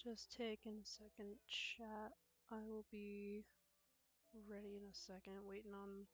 Just taking a second, chat. I will be ready in a second, waiting on...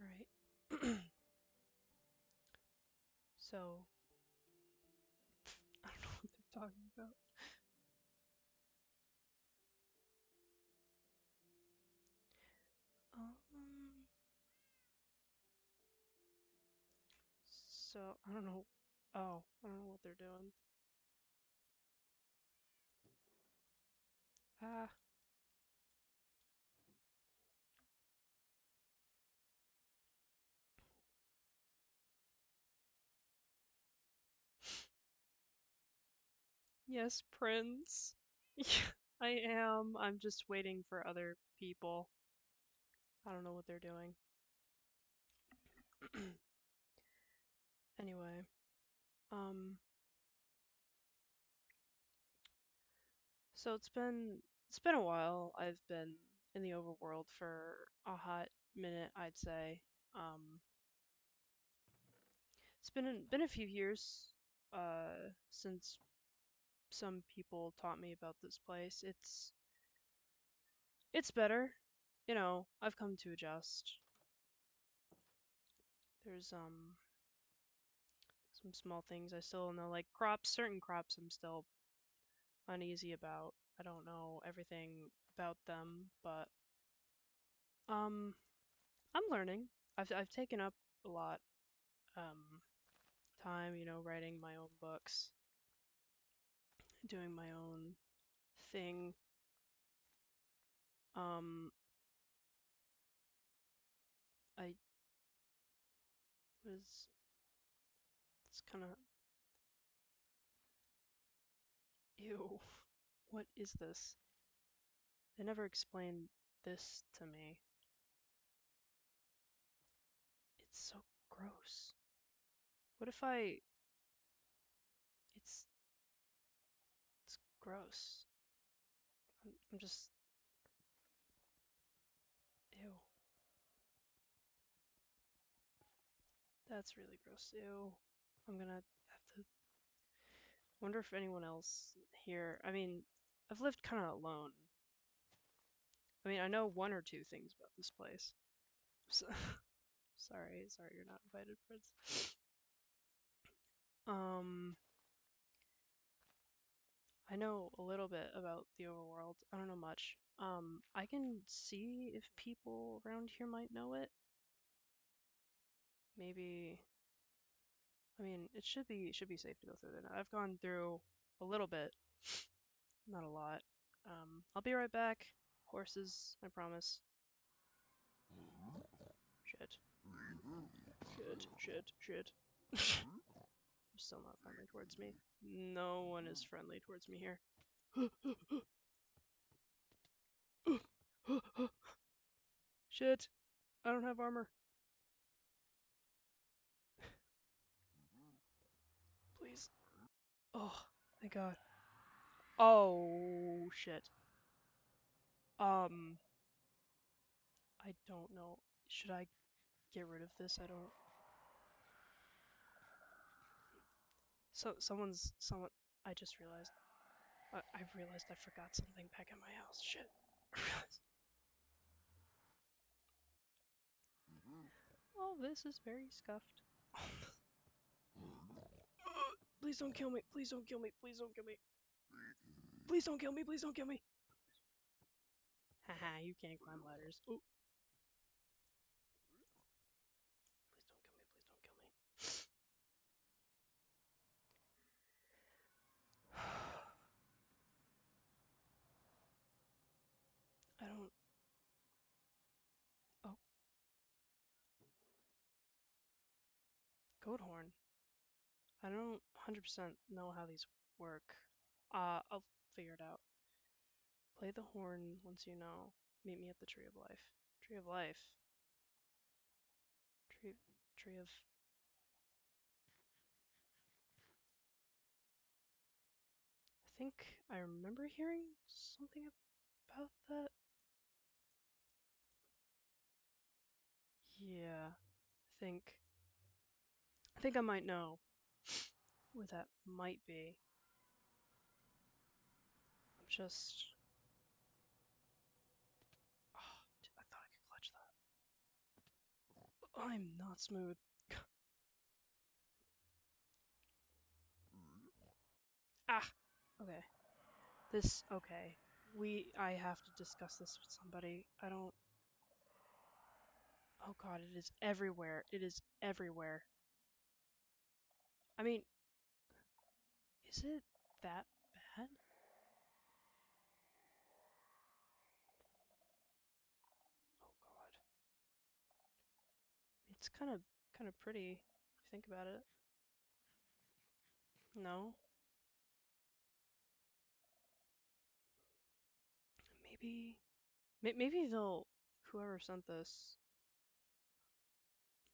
Right. So, I don't know what they're talking about. So, I don't know. Oh, I don't know what they're doing. Ah. Yes, Prince. I am. I'm just waiting for other people. I don't know what they're doing. Anyway, um, so it's been a while. I've been in the overworld for a hot minute, I'd say. Um, it's been a few years since some people taught me about this place. It's better. You know, I've come to adjust. There's some small things I still don't know, like crops, certain crops I'm still uneasy about. I don't know everything about them, but um I'm learning. I've taken up a lot time, you know, writing my own books, doing my own thing. Um I was it's kind of ew. What is this? They never explained this to me. It's so gross. What if I it's it's gross. I'm just ew. That's really gross. Ew. I'm gonna have to wonder if anyone else here. I mean, I've lived kind of alone. I mean, I know one or two things about this place. So, sorry, you're not invited, Prince. Um, I know a little bit about the overworld. I don't know much. I can see if people around here might know it. Maybe. I mean, it should be safe to go through there. I've gone through a little bit, not a lot. I'll be right back. Horses, I promise. Shit. Shit. They're still not friendly towards me. No one is friendly towards me here. Shit. I don't have armor. Please. Oh, thank God. Oh, shit. Um, I don't know. Should I get rid of this? I don't. Someone. I just realized. I've realized I forgot something back at my house. Shit. Oh, this is very scuffed. Please don't kill me. Please don't kill me. Please don't kill me. Please don't kill me. Please don't kill me. Haha, you can't climb ladders. Oh, please don't kill me. Please don't kill me. I don't. Oh, goat horn. I don't 100% know how these work. I'll figure it out. Play the horn once you know. Meet me at the tree of life. Tree of life. Tree. Tree of. I think I remember hearing something about that. Yeah, think. I think I might know what that might be. I'm just. Oh, I thought I could clutch that. I'm not smooth. Ah! Okay. This. Okay. I have to discuss this with somebody. I don't. Oh god, it is everywhere. It is everywhere. I mean, is it that bad? Oh god. It's kind of pretty if you think about it. No? Maybe maybe they'll whoever sent this,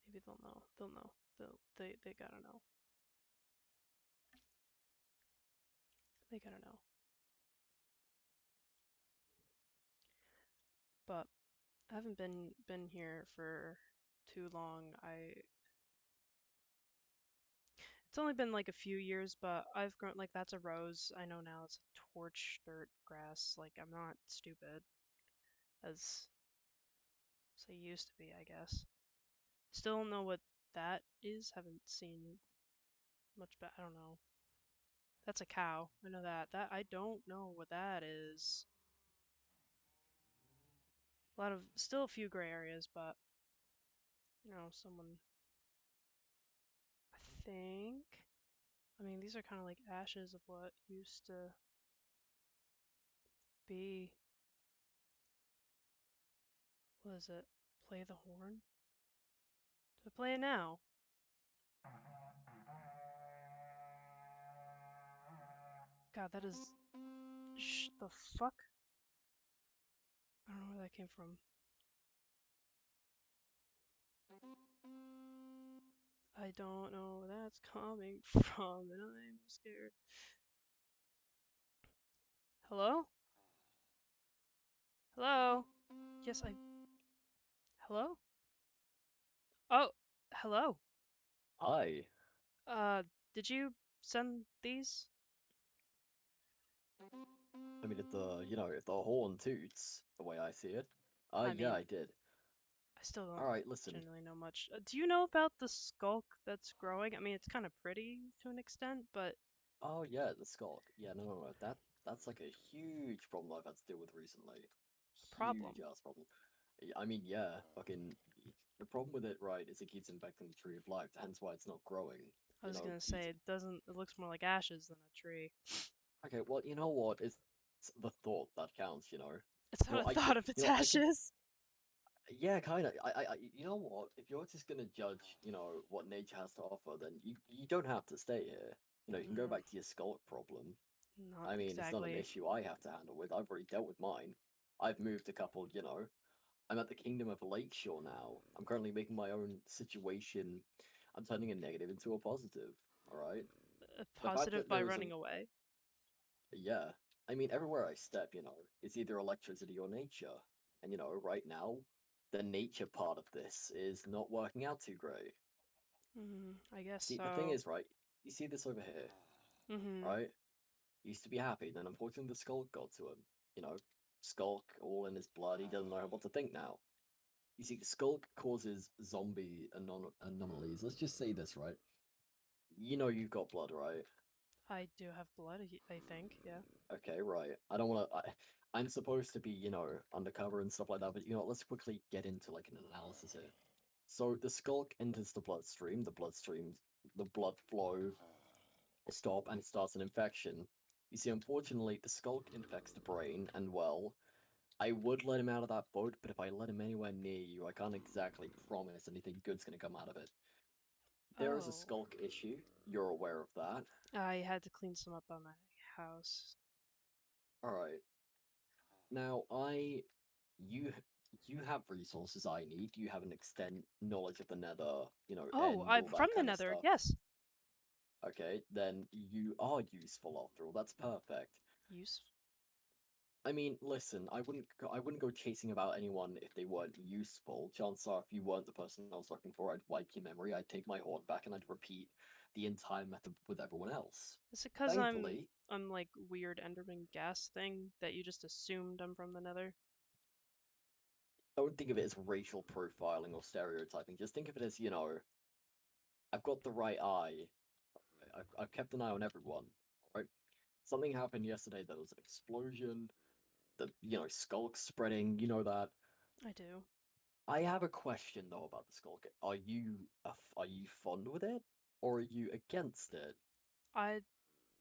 maybe they'll know. They'll know. They gotta know. They gotta know. But I haven't been here for too long. I It's only been like a few years, but I've grown like that's a rose. I know now it's a torch dirt grass. Like I'm not stupid as I used to be, I guess. Still don't know what that is. Haven't seen much, but I don't know. That's a cow. I know that. That I don't know what that is. A lot of still a few gray areas, but someone. I think. I mean, these are kind of like ashes of what used to be. What is it? Play the horn? Do I play it now? God, that is. The fuck? I don't know where that came from. I don't know where that's coming from, and I'm scared. Hello? Hello? Yes, I. Hello? Oh, hello. Hi. Uh, did you send these? I mean, if the horn toots, the way I see it. I Yeah, mean, I did. I still All don't right, listen. generally know much. Do you know about the skulk that's growing? I mean, it's kind of pretty to an extent, but Oh yeah, the skulk. Yeah, no. That's like a huge problem I've had to deal with recently. a Huge problem. ass problem. I mean, yeah, fucking. The problem with it, right, is it keeps infecting the tree of life. Hence why it's not growing. I was gonna say it doesn't. It looks more like ashes than a tree. Okay, well, you know what? It's the thought that counts. It's not a thought of its I can. ashes. Yeah, kind of. You know what? If you're just gonna judge, what nature has to offer, then you don't have to stay here. You can go Mm, back to your skulk problem. not I mean, it's not an exactly. issue I have to handle with. I've already dealt with mine. I've moved a couple. I'm at the Kingdom of Lakeshore now. I'm currently making my own situation. I'm turning a negative into a positive. All right. A The fact positive that by there is a running away. yeah, I mean everywhere I step, it's either electricity or nature, and right now, the nature part of this is not working out too great. I guess See, the thing so. is, right? You see this over here, Mm-hmm. right? He used to be happy, then unfortunately the Skulk got to him. You know, Skulk all in his blood. He doesn't know what to think now. You see, Skulk causes zombie anomalies. Let's just say this, right? You know you've got blood, right? I do have blood, I think, yeah. Okay, right. I don't want to. I'm supposed to be, undercover and stuff like that, but let's quickly get into like an analysis here. So the Skulk enters the blood flow stop, and it starts an infection. You see, unfortunately, the Skulk infects the brain, and well, I would let him out of that boat, but if I let him anywhere near you, I can't exactly promise anything good's gonna come out of it. There is a Oh. Skulk issue. You're aware of that. I had to clean some up on my house. Alright. Now, you, you have resources I need. You have an extent knowledge of the Nether, Oh, end, I'm all from that the kind of Nether, stuff. yes. Okay, then you are useful after all. That's perfect. Use. I mean, listen, I wouldn't go chasing about anyone if they weren't useful. Chances are, if you weren't the person I was looking for, I'd wipe your memory, I'd take my horn back, and I'd repeat the entire method with everyone else. Is it because I'm Thankfully, I'm like weird Enderman gas thing that you just assumed I'm from the Nether? don't think of it as racial profiling or stereotyping. Just think of it as, I've got the right eye. I've kept an eye on everyone. Right? Something happened yesterday. There was an explosion. The skulk spreading. You know that. I do. I have a question though about the skull kit. Are you fond with it or are you against it? I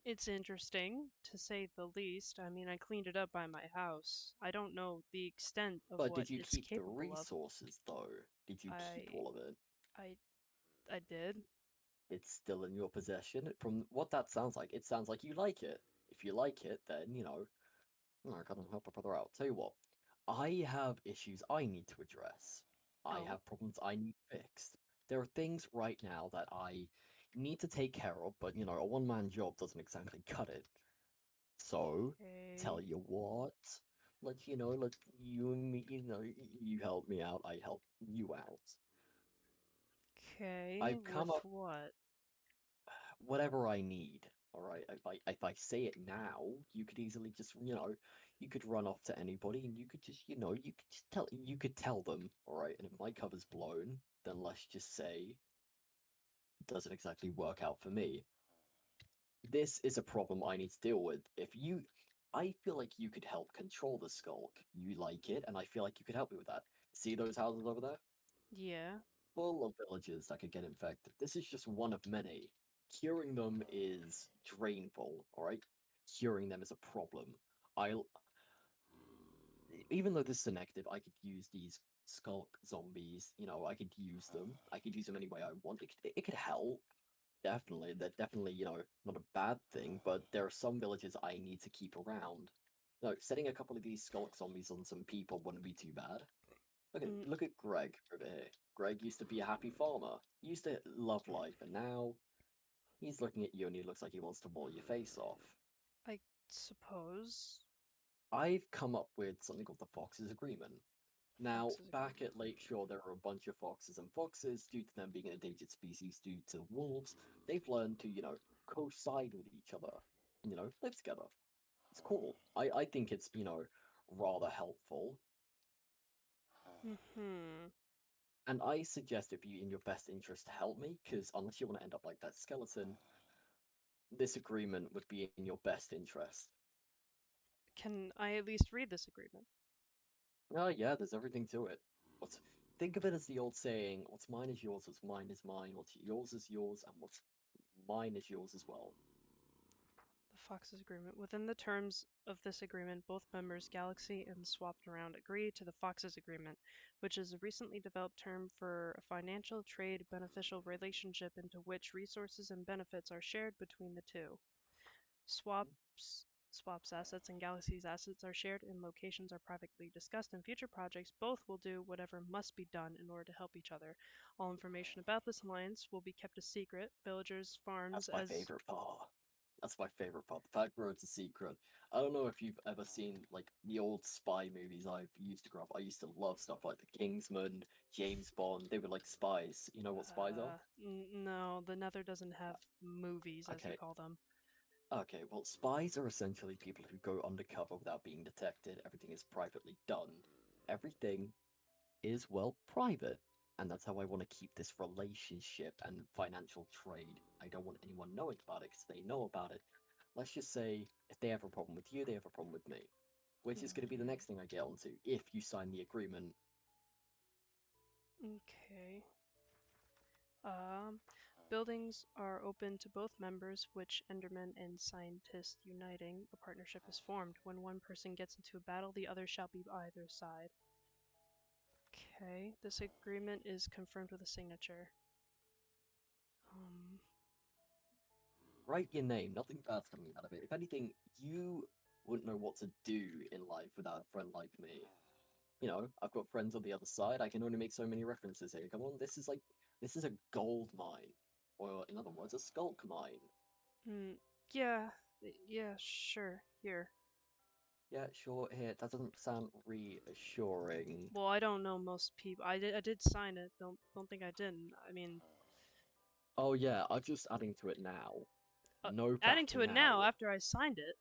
It's interesting to say the least. I mean, I cleaned it up by my house. I don't know the extent of But what did you it's keep the capable of. resources though? Did you keep I all of it? I I did. It's still in your possession. From what that sounds like, it sounds like you like it. If you like it, then I can't help a brother out. Tell you what, I have issues I need to address. I Oh, have problems I need fixed. There are things right now that I need to take care of, but a one-man job doesn't exactly cut it. So, tell okay. you what, let you and me, you help me out, I help you out. Okay, I've come with up what? whatever I need. All right, if I say it now, you could easily just you could run off to anybody and you could just you could tell them. All right, and if my cover's blown, then let's just say it doesn't exactly work out for me. This is a problem I need to deal with. I feel like you could help control the skulk. You like it, and I feel like you could help me with that. See those houses over there? Yeah. Full of villagers that could get infected. This is just one of many. Curing them is drainful, alright? Curing them is a problem. I, even though this is a negative, I could use these skulk zombies. I could use them. I could use them any way I want. It could help. Definitely, they're definitely, not a bad thing, but there are some villages I need to keep around. No, setting a couple of these skulk zombies on some people wouldn't be too bad. Look at Mm, look at Greg over here. Greg used to be a happy farmer. He used to love life, and now he's looking at you and he looks like he wants to maul your face off. I suppose. I've come up with something called the Fox's Agreement. Now, Fox's back agreement. at Lakeshore, there are a bunch of foxes, and foxes, due to them being an endangered species due to wolves, they've learned to, coincide with each other, and, live together. It's cool. I think it's, rather helpful. Hmm. And I suggest it be in your best interest to help me, because unless you want to end up like that skeleton, this agreement would be in your best interest. Can I at least read this agreement? Oh yeah, there's everything to it. What's Think of it as the old saying, what's mine is yours, what's mine is mine, what's yours is yours, and what's mine is yours as well. The Fox's agreement. Within the terms of this agreement, both members, Galaxy and Swapped Around, agree to the Fox's agreement, which is a recently developed term for a financial trade beneficial relationship into which resources and benefits are shared between the two. Swaps Swap's assets and Galaxy's assets are shared and locations are privately discussed. In future projects, both will do whatever must be done in order to help each other. All information about this alliance will be kept a secret. Villagers, farms, That's my as favorite part. That's my favorite part. The fact where it's a secret. I don't know if you've ever seen like the old spy movies I've used to grow up. I used to love stuff like the Kingsman, James Bond. They were like spies. You know what spies are? no, the Nether doesn't have movies, as you Okay, call them. okay. Well, spies are essentially people who go undercover without being detected. Everything is privately done. Everything is, well, private. And that's how I want to keep this relationship and financial trade. I don't want anyone knowing about it because they know about it. Let's just say if they have a problem with you, they have a problem with me. Which is going to be the Mm, next thing I get onto if you sign the agreement. okay. Um, Buildings are open to both members, which Enderman and Scientist uniting. A partnership is formed. When one person gets into a battle, the other shall be either side. Okay, this agreement is confirmed with a signature. Um, Write your name, nothing bad's coming out of it. If anything, you wouldn't know what to do in life without a friend like me. You know, I've got friends on the other side. I can only make so many references here. Come on, this is a gold mine. Or, in other words, a skulk mine. mm, yeah, yeah, sure, here. Yeah, sure, here. That doesn't sound reassuring. Well, I don't know most people. I did sign it. Don't think I didn't. I mean, Oh, yeah, I'm just adding to it now. uh, No adding to backing it now out. after I signed it.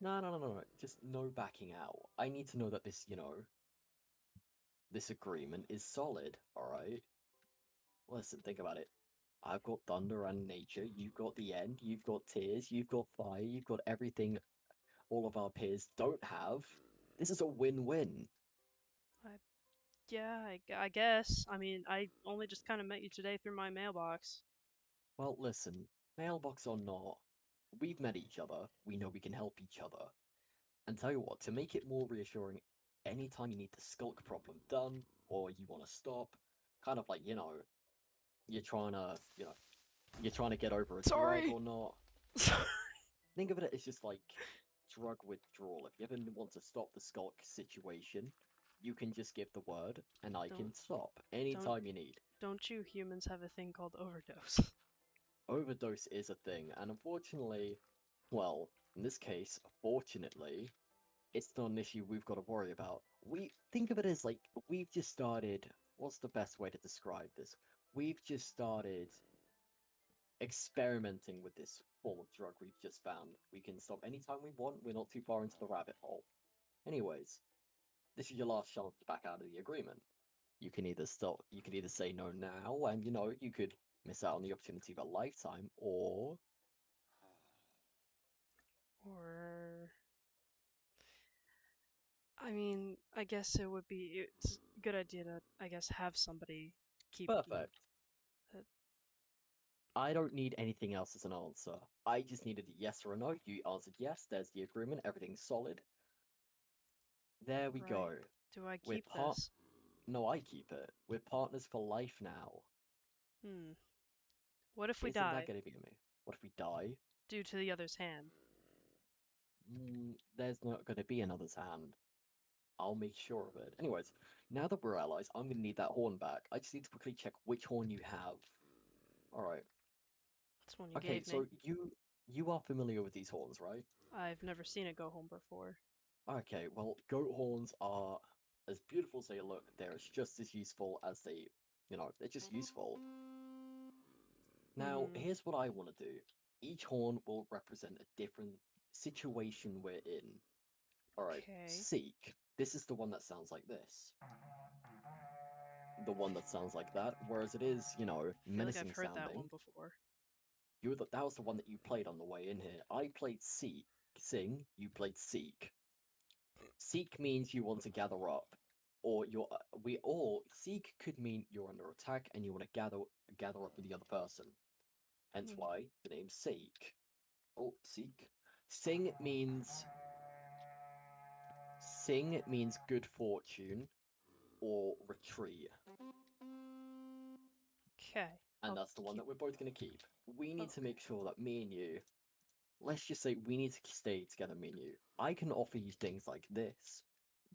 No, no, no, no, no. Just no backing out. I need to know that this, this agreement is solid, alright? Listen, think about it. I've got thunder and nature, you've got the end, you've got tears, you've got fire, you've got everything all of our peers don't have. This is a win-win. I Yeah, I guess. I mean, I only just kind of met you today through my mailbox. Well, listen, mailbox or not, we've met each other, we know we can help each other. And tell you what, to make it more reassuring, anytime you need the skulk problem done, or you want to stop, kind of like, you're trying to, you're trying to get over a drug Sorry. or not, Sorry. think of it as just like drug withdrawal. If you ever want to stop the skulk situation, you can just give the word, and I Don't can stop don't anytime you need. don't you humans have a thing called overdose? Overdose is a thing, and unfortunately, well, in this case, fortunately, it's not an issue we've got to worry about. We think of it as like we've just started. What's the best way to describe this? We've just started experimenting with this form of drug we've just found. We can stop anytime we want. We're not too far into the rabbit hole. Anyways, this is your last chance to back out of the agreement. You can either stop. You can either say no now, and you could miss out on the opportunity of a lifetime, or Or I mean, I guess it's a good idea to I guess have somebody keep perfect. it. I don't need anything else as an answer. I just needed a yes or a no. You answered yes. There's the agreement. Everything's solid. There we Right. go. Do I We're keep part. this? No, I keep it. We're partners for life now. Hmm. What if we Isn't that die going to be me? What if we die? due to the other's hand? There's not going to be another's hand. I'll make sure of it. Anyways, now that we're allies, I'm going to need that horn back. I just need to quickly check which horn you have. All right. That's one you Okay, gave me. so you are familiar with these horns, right? I've never seen it go home before. Okay, well, goat horns are as beautiful as they look. They're just as useful as they're just useful. Now, Hmm. here's what I want to do. Each horn will represent a different situation we're in. Alright, Okay. Seek. This is the one that sounds like this. The one that sounds like that, whereas it is, I feel like I've menacing heard that sounding. one before. That was the one that you played on the way in here. I played Seek. Sing, you played Seek. Seek means you want to gather up, or Seek could mean you're under attack and you want to gather up with the other person. Hence Hmm. why the name Seek. Oh, Seek. Sing means Sing means good fortune or retreat, Okay. and I'll that's the one keep. that we're both gonna keep. We need Okay. to make sure that me and you let's just say we need to stay together, me and you. I can offer you things like that,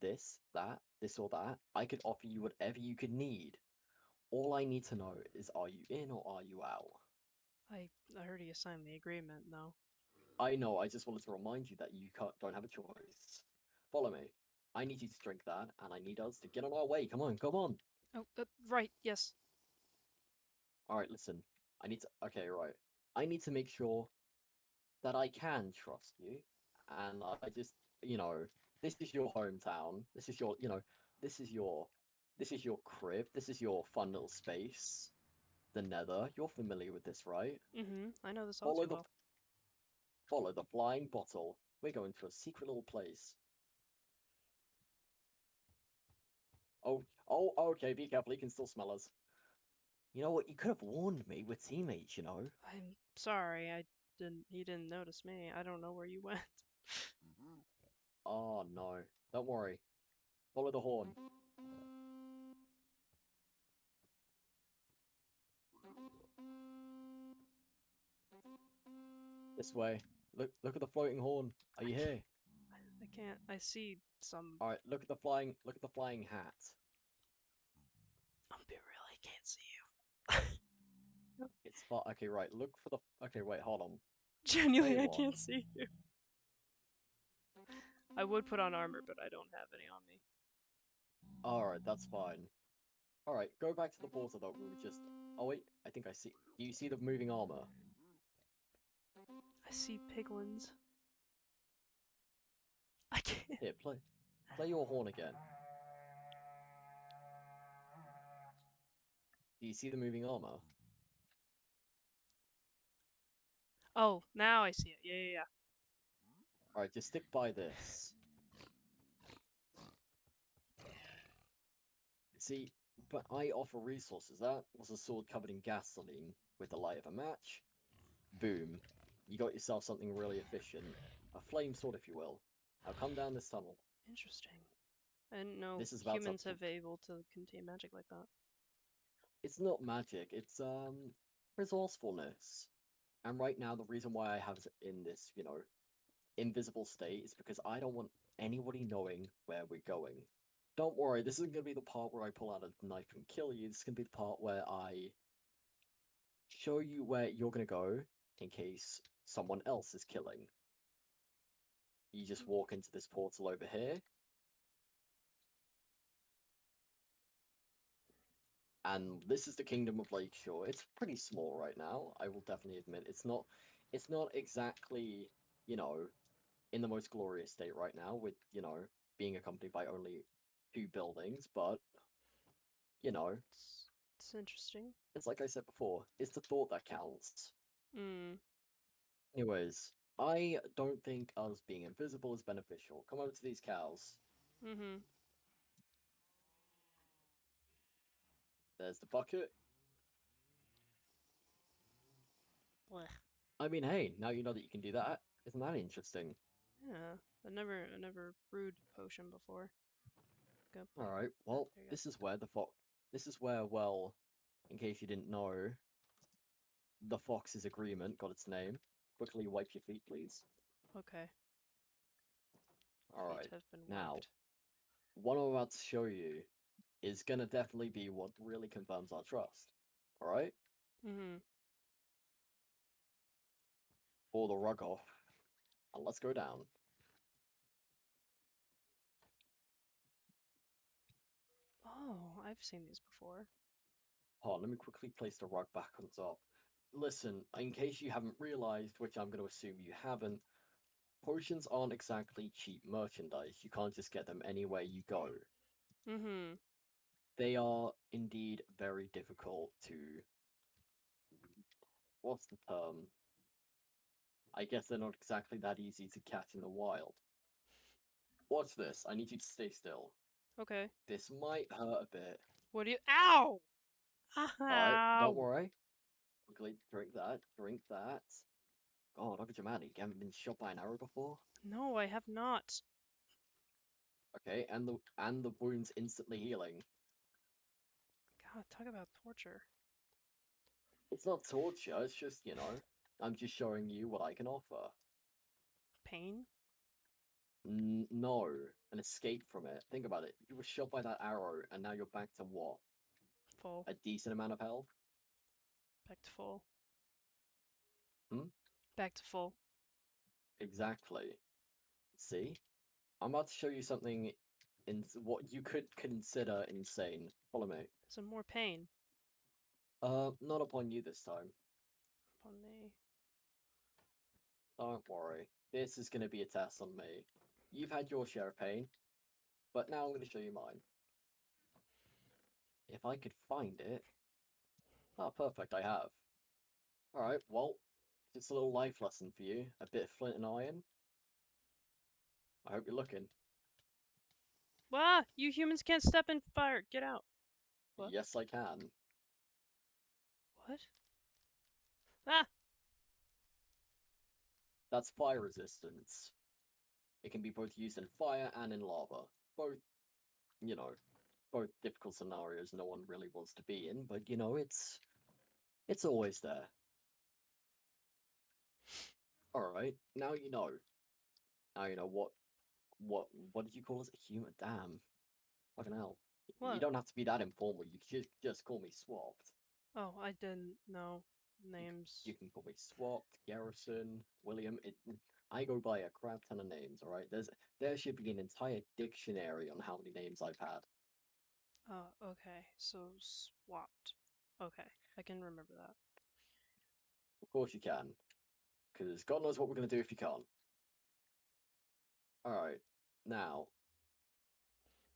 this or that. I could offer you whatever you could need. All I need to know is, are you in or are you out? I heard you signed the agreement, though. I know, I just wanted to remind you that you don't have a choice. Follow me. I need you to drink that, and I need us to get on our way. Come on, come on. Oh, right, yes. Alright, listen. Okay, right. I need to make sure that I can trust you, and I just, you know, this is your hometown. This is your, this is your, this is your crib. This is your fun little space. The Nether. You're familiar with this, right? Mm-hmm. I know this all Follow too the well. follow the flying bottle. We're going to a secret little place. Okay. Be careful. He can still smell us. You know what? You could have warned me. We're teammates, you know. I'm sorry, I didn't. He didn't notice me. I don't know where you went. Oh no. Don't worry. Follow the horn. This way. Look at the floating horn. Are I you can't. here? I can't. I see some. All right. Look at the flying hat. I really can't see you. It's far. Okay, right. Look for the. Okay, wait. Hold on. Genuinely, Wait, I what? can't see you. I would put on armor, but I don't have any on me. All right, that's fine. All right, go back to the portal that we were just. Oh wait, I think I see. Do you see the moving armor? I see piglins. I can't. Here, play your horn again. Do you see the moving armor? Oh, now I see it. Yeah, yeah, yeah. All right, just stick by this. See, but I offer resources. That was a sword covered in gasoline with the light of a match. Boom. You got yourself something really efficient. A flame sword, if you will. Now come down this tunnel. Interesting. I didn't know This is about to. humans have able to contain magic like that. It's not magic. It's resourcefulness. And right now, the reason why I have it in this, invisible state is because I don't want anybody knowing where we're going. Don't worry, this isn't going to be the part where I pull out a knife and kill you. This is going to be the part where I show you where you're going to go in case someone else is killing. You just walk into this portal over here, and this is the Kingdom of Lakeshore. It's pretty small right now, I will definitely admit. It's not exactly, you know, in the most glorious state right now with, being accompanied by only two buildings, but you know, It's interesting. it's like I said before, it's the thought that counts. Hmm. Anyways, I don't think us being invisible is beneficial. Come over to these cows. Mm-hmm. There's the bucket. Blech. I mean, hey, now you know that you can do that. Isn't that interesting? Yeah. I never brewed potion before. Gonna put. Alright, Oh, well, there you this is where the fox. This is where, well, in case you didn't know, the fox's agreement got its name. Quickly wipe your feet, please. go. Okay. Feet Alright, have been now, wiped. what I'm about to show you is gonna definitely be what really confirms our trust. Alright? Mm-hmm. Pull the rug off, and let's go down. Oh, I've seen these before. Hold on, let me quickly place the rug back on top. Listen, in case you haven't realized, which I'm going to assume you haven't, potions aren't exactly cheap merchandise. You can't just get them anywhere you go. Mm-hmm. They are indeed very difficult to. What's the term? I guess they're not exactly that easy to catch in the wild. Watch this. I need you to stay still. Okay. This might hurt a bit. What do you? Ow! Alright, don't Ow! worry. Quickly drink that. Drink that. God, don't be dramatic. You haven't been shot by an arrow before? No, I have not. Okay, and the wound's instantly healing. God, talk about torture. It's not torture, it's just, I'm just showing you what I can offer. Pain? No, an escape from it. Think about it. You were shot by that arrow, and now you're back to what? Full. A decent amount of health? Back to full. Hmm? Back to full. Exactly. See? I'm about to show you something in what you could consider insane. Follow me. Some more pain. Not upon you this time. Upon me. Don't worry. This is going to be a test on me. You've had your share of pain, but now I'm going to show you mine. If I could find it. Ah, perfect, I have. Alright, well, it's a little life lesson for you. A bit of flint and iron. I hope you're looking. Ah! You humans can't step in fire! Get out! What? Yes, I can. What? Ah! That's fire resistance. It can be both used in fire and in lava. Both, you know, both difficult scenarios no one really wants to be in, but you know, it's always there. Alright, now you know. Now you know what did you call us? A human? Damn. Fucking hell. You What? don't have to be that informal, you can just call me swapped. Oh, I didn't know You names. can call me Swapped, Garrison, William. I go by a crap ton of names. All right, there should be an entire dictionary on how many names I've had. Oh, okay. So swapped. Okay, I can remember that. Of course you can, because God knows what we're gonna do if you can't. All right, now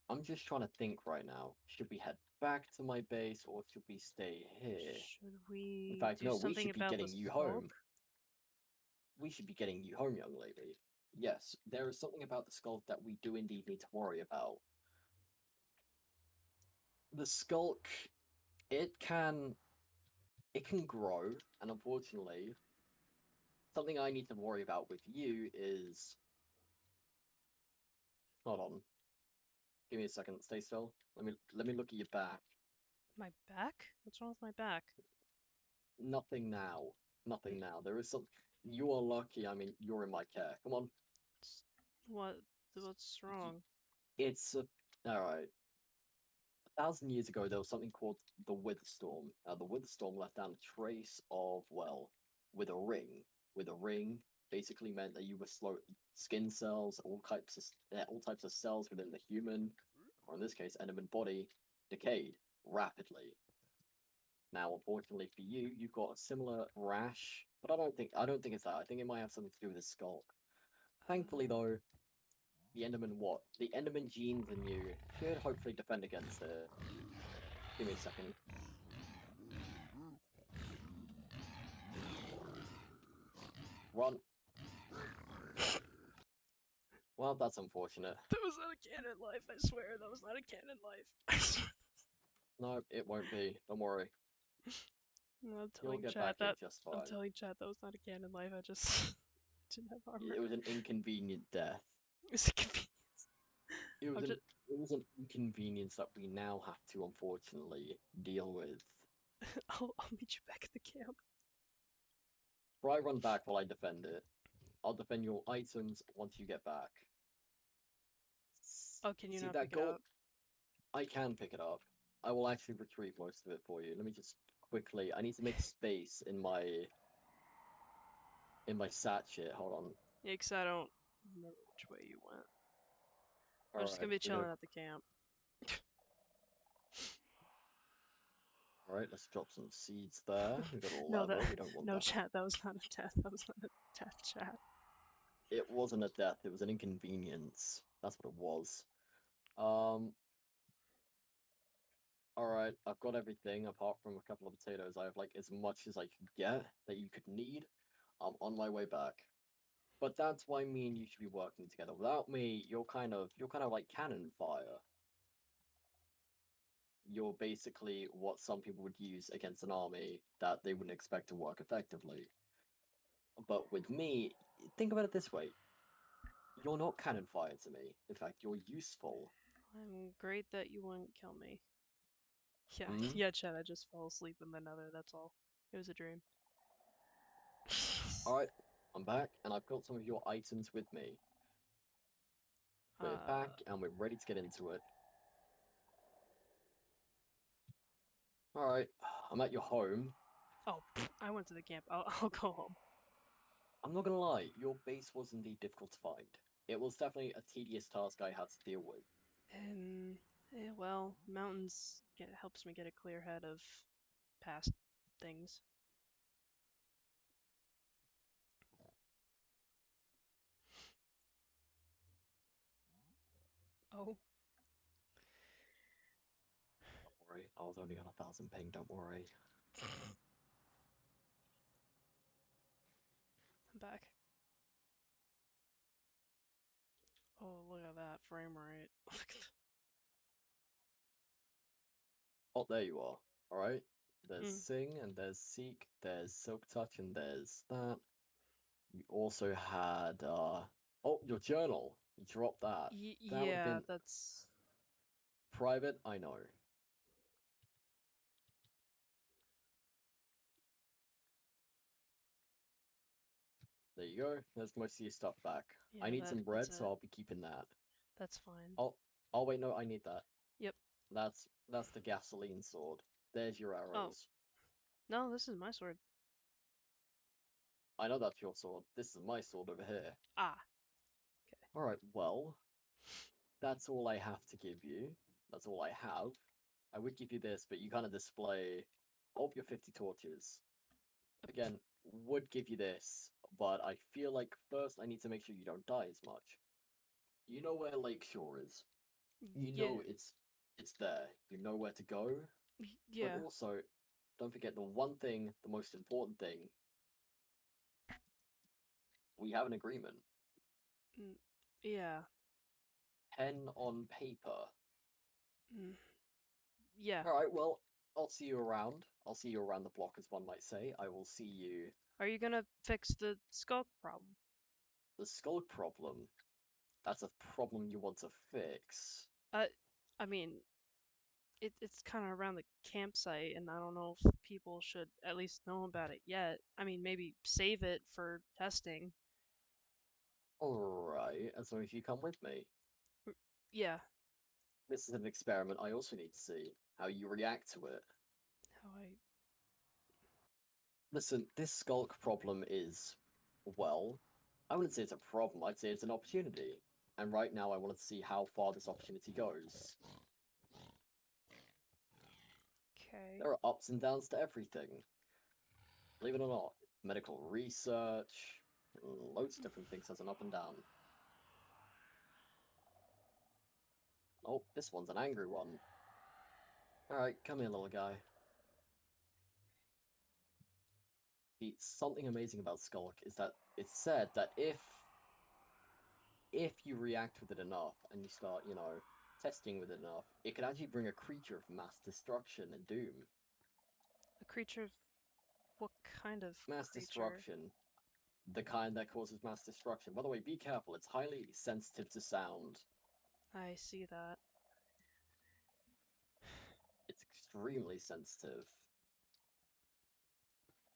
I'm just trying to think right now. Should we head back to my base or should we stay here? Should In we fact, do no. We something should be about the getting you home. skulk? We should be getting you home, young lady. Yes, there is something about the skulk that we do indeed need to worry about. The skulk, it can it can grow, and unfortunately, something I need to worry about with you is. Hold on, give me a second. Stay still. Let me look at your back. My back? What's wrong with my back? Nothing now. Nothing now. There is some. You are lucky. I mean, you're in my care. Come on. It's, what? What's wrong? It's a. All right. 1,000 years ago, there was something called the Witherstorm. The Witherstorm left down a trace of, well, with a ring. With a ring basically meant that you were slow skin cells, all types of cells within the human, or in this case, animate body, decayed rapidly. Now, unfortunately for you, you've got a similar rash, but I don't think it's that. I think it might have something to do with the skull. Thankfully, Uh, though, the Enderman what? The Enderman genes in you should hopefully defend against it. Give me a second. Run. Well, that's unfortunate. that was not a canon life, I swear. That was not a canon life. I swear. No, it won't be. Don't worry. No, I'm You'll telling get chat back in that. just I'm fine. telling chat that was not a canon life. I just didn't have armor. It was an inconvenient death. It's a convenience. It was I'm an just. it was an inconvenience that we now have to unfortunately deal with. I'll meet you back at the camp. But I run back while I defend it. I'll defend your items once you get back. Oh, can you See not that pick it gold? up? I can pick it up. I will actually retrieve most of it for you. Let me just quickly. I need to make space in my sachet. Hold on. Yeah, 'cause I don't remember which way you went. I'm All just gonna right, be we're gonna. chilling at the camp. All right, let's drop some seeds there. We got a No, lever. We that don't want no that. chat. That was not a death. That was not a death, chat. It wasn't a death. It was an inconvenience. That's what it was. Um. All right, I've got everything apart from a couple of potatoes. I have like as much as I could get that you could need. I'm on my way back. But that's why me and you should be working together. Without me, you're kind of like cannon fire. You're basically what some people would use against an army that they wouldn't expect to work effectively. But with me, think about it this way. You're not cannon fire to me. In fact, you're useful. I'm great that you wouldn't kill me. Yeah, Hmm? yeah, chat. I just fell asleep in the nether. That's all. It was a dream. Alright. I'm back, and I've got some of your items with me. We're back, Uh, and we're ready to get into it. Alright, I'm at your home. oh, I went to the camp. I'll go home. I'm not gonna lie, your base was indeed difficult to find. It was definitely a tedious task I had to deal with. And well, mountains helps me get a clear head of past things. Oh, Don't worry, I was only on 1,000 ping, don't worry. I'm back. Oh, look at that frame rate. Oh, there you are. Alright. There's mm, Sing, and there's Seek, there's Silk Touch, and there's that. You also had, oh, your journal. You dropped that. That would have yeah, been that's private, I know. There you go. There's most of your stuff back. I yeah, need some that's bread, so it. I'll be keeping that. That's fine. Oh, oh wait, no, I need that. Yep. That's the gasoline sword. There's your Oh, arrows. no, this is my sword. I know that's your sword. This is my sword over here. Ah, Alright, well, that's all I have to give you. That's all I have. I would give you this, but you kind of display, oh, your 50 torches. okay. Again, would give you this, but I feel like first I need to make sure you don't die as much. You know where Lakeshore is. You Yeah, know it's there. You know where to go. But yeah, also, don't forget the one thing, the most important thing. We have an agreement. mm, yeah, Pen on paper. mm, yeah. All right. Well, I'll see you around. I'll see you around the block, as one might say. I will see you. Are you gonna fix the skulk problem? The skull problem. That's a problem you want to fix. Uh, I mean, it's kind of around the campsite, and I don't know if people should at least know about it yet. I mean, maybe save it for testing. Alright, as long as you come with me. Yeah, This is an experiment I also need to see how you react to it. how I. Listen, this skulk problem is, well, I wouldn't say it's a problem, I'd say it's an opportunity. And right now I want to see how far this opportunity goes. Okay. There are ups and downs to everything. Believe it or not, medical research, loads of different things has an up and down. Oh, this one's an angry one. Alright, come here, little guy. See, something amazing about Skulk is that it's said that if you react with it enough and you start, testing with it enough, it could actually bring a creature of mass destruction and doom. A creature of what kind of Mass creature? destruction, the kind that causes mass destruction. By the way, be careful, it's highly sensitive to sound. I see that. It's extremely sensitive.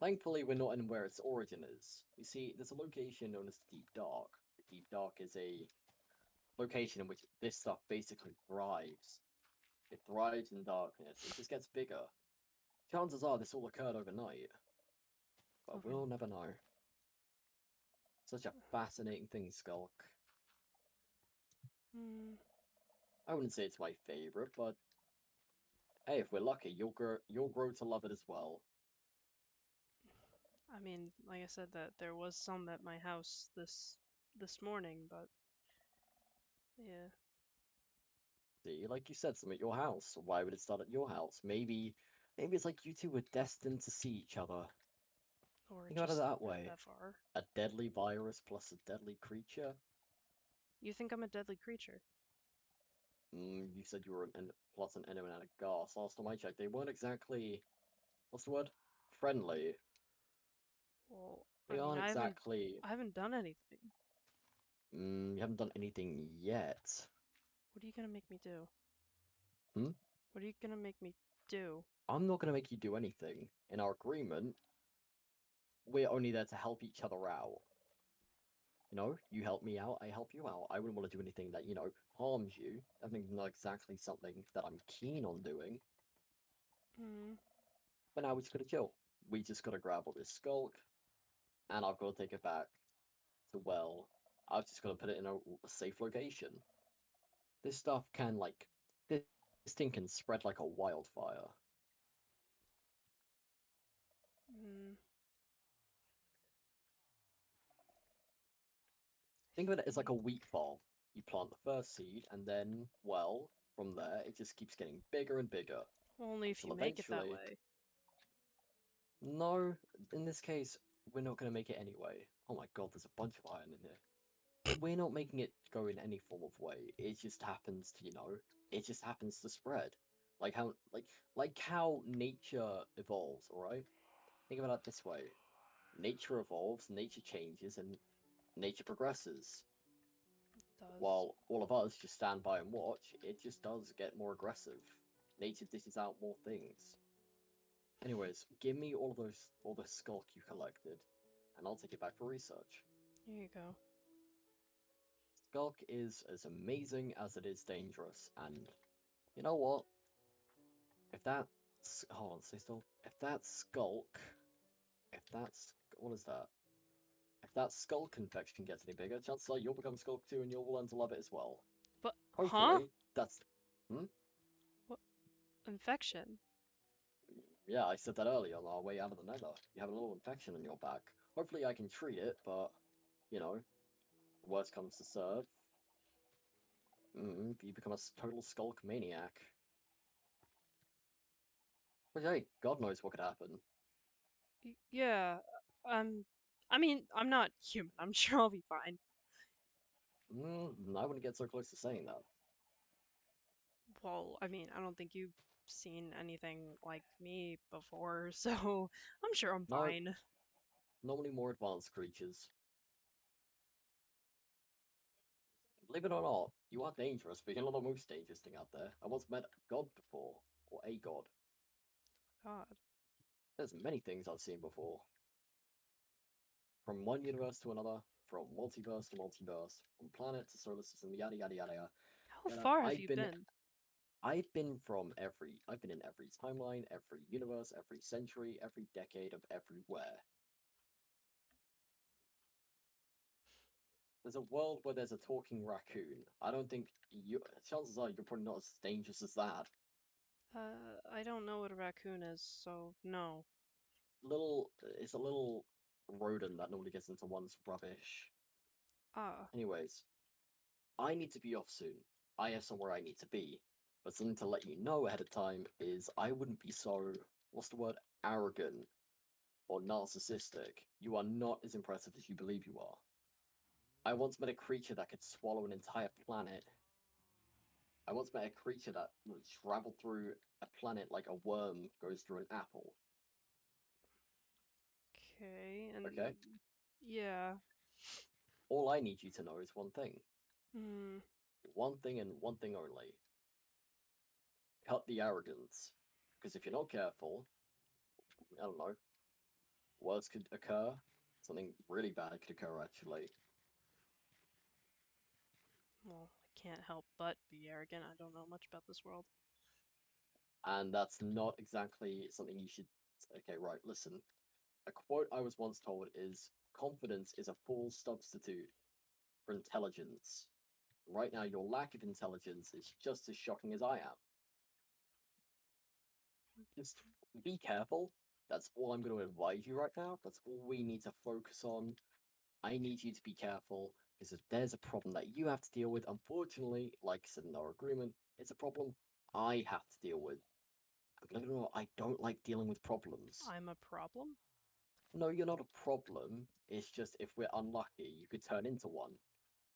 Thankfully, we're not in where its origin is. You see, there's a location known as the Deep Dark. The Deep Dark is a location in which this stuff basically thrives. It thrives in darkness. It just gets bigger. Chances are this all occurred overnight, but Over. we'll never know. Such a fascinating thing, Skulk. Hmm. I wouldn't say it's my favorite, but hey, if we're lucky, you'll grow to love it as well. I mean, like I said, that there was some at my house this morning, but yeah. See, like you said, some at your house. Why would it start at your house? Maybe it's like you two were destined to see each other. Or it Think about it just that got way. that far. A deadly virus plus a deadly creature. You think I'm a deadly creature? You said you were plus an enemy and a gas. Last time I checked, they weren't exactly, what's the word? Friendly. Well, I They mean, aren't exactly. I haven't done anything. You haven't done anything yet. What are you gonna make me do? Hmm? What are you gonna make me do? I'm not gonna make you do anything. In our agreement, we're only there to help each other out. You help me out, I help you out. I wouldn't want to do anything that, harms you. I think not exactly something that I'm keen on doing. Hmm. But now we just gotta chill. We just gotta grab all this skulk, and I've got to take it back to, well, I've just got to put it in a safe location. This stuff can, like, this thing can spread like a wildfire. Hmm. Think of it as like See. a wheat farm. You plant the first seed, and then, well, from there, it just keeps getting bigger and bigger Only if until you make it that eventually. way. No, in this case, we're not going to make it anyway. Oh my god, there's a bunch of iron in here. We're not making it go in any form of way. It just happens to, it just happens to spread. Like how nature evolves, alright? Think about it this way. Nature evolves, nature changes, and nature progresses. It does. While all of us just stand by and watch, it just does get more aggressive. Nature dishes out more things. Anyways, give me all the skulk you collected, and I'll take it back for research. Here you go. Skulk is as amazing as it is dangerous, and you know what? If that, hold on, stay still. If that skulk, if that's what is that? If that skulk infection gets any bigger, chances are you'll become skulk too, and you'll learn to love it as well. But, huh? Hopefully, that's. Hmm? What? Infection? Yeah, I said that earlier on our way out of the nether. You have a little infection in your back. Hopefully, I can treat it, but you know, worst comes to serve. You become a total skulk maniac. But hey, God knows what could happen. Yeah. Um. I mean, I'm not human. I'm sure I'll be fine. I wouldn't get so close to saying that. Well, I mean, I don't think you've seen anything like me before, so I'm sure I'm No, fine. normally more advanced creatures. Believe it or not, you are dangerous, but you're not the most dangerous thing out there. I once met a god before, or a god. God. There's many things I've seen before. From one universe to another, from multiverse to multiverse, from planet to solar system, yada yada yada yada. How Yada. far have you been? I've been in every timeline, every universe, every century, every decade of everywhere. There's a world where there's a talking raccoon. I don't think you. Chances are you're probably not as dangerous as that. I don't know what a raccoon is, so no. It's a little rodent that normally gets into one's rubbish. Ah. Anyways, I need to be off soon. I have somewhere I need to be. But something to let you know ahead of time is I wouldn't be so, what's the word, arrogant or narcissistic. You are not as impressive as you believe you are. I once met a creature that could swallow an entire planet. I once met a creature that would travel through a planet like a worm goes through an apple. Okay, and Okay? yeah. All I need you to know is one thing. Hmm. One thing and one thing only. Cut the arrogance. Because if you're not careful, I don't know, worse could occur. Something really bad could occur, actually. Well, I can't help but be arrogant. I don't know much about this world. And that's not exactly something you should. Okay, right, listen. A quote I was once told is confidence is a fool's substitute for intelligence. Right now, your lack of intelligence is just as shocking as I am. Just be careful. That's all I'm going to advise you right now. That's all we need to focus on. I need you to be careful because if there's a problem that you have to deal with, unfortunately, like I said in our agreement, it's a problem I have to deal with. And believe it or not, I don't like dealing with problems. I'm a problem? No, you're not a problem. It's just if we're unlucky, you could turn into one,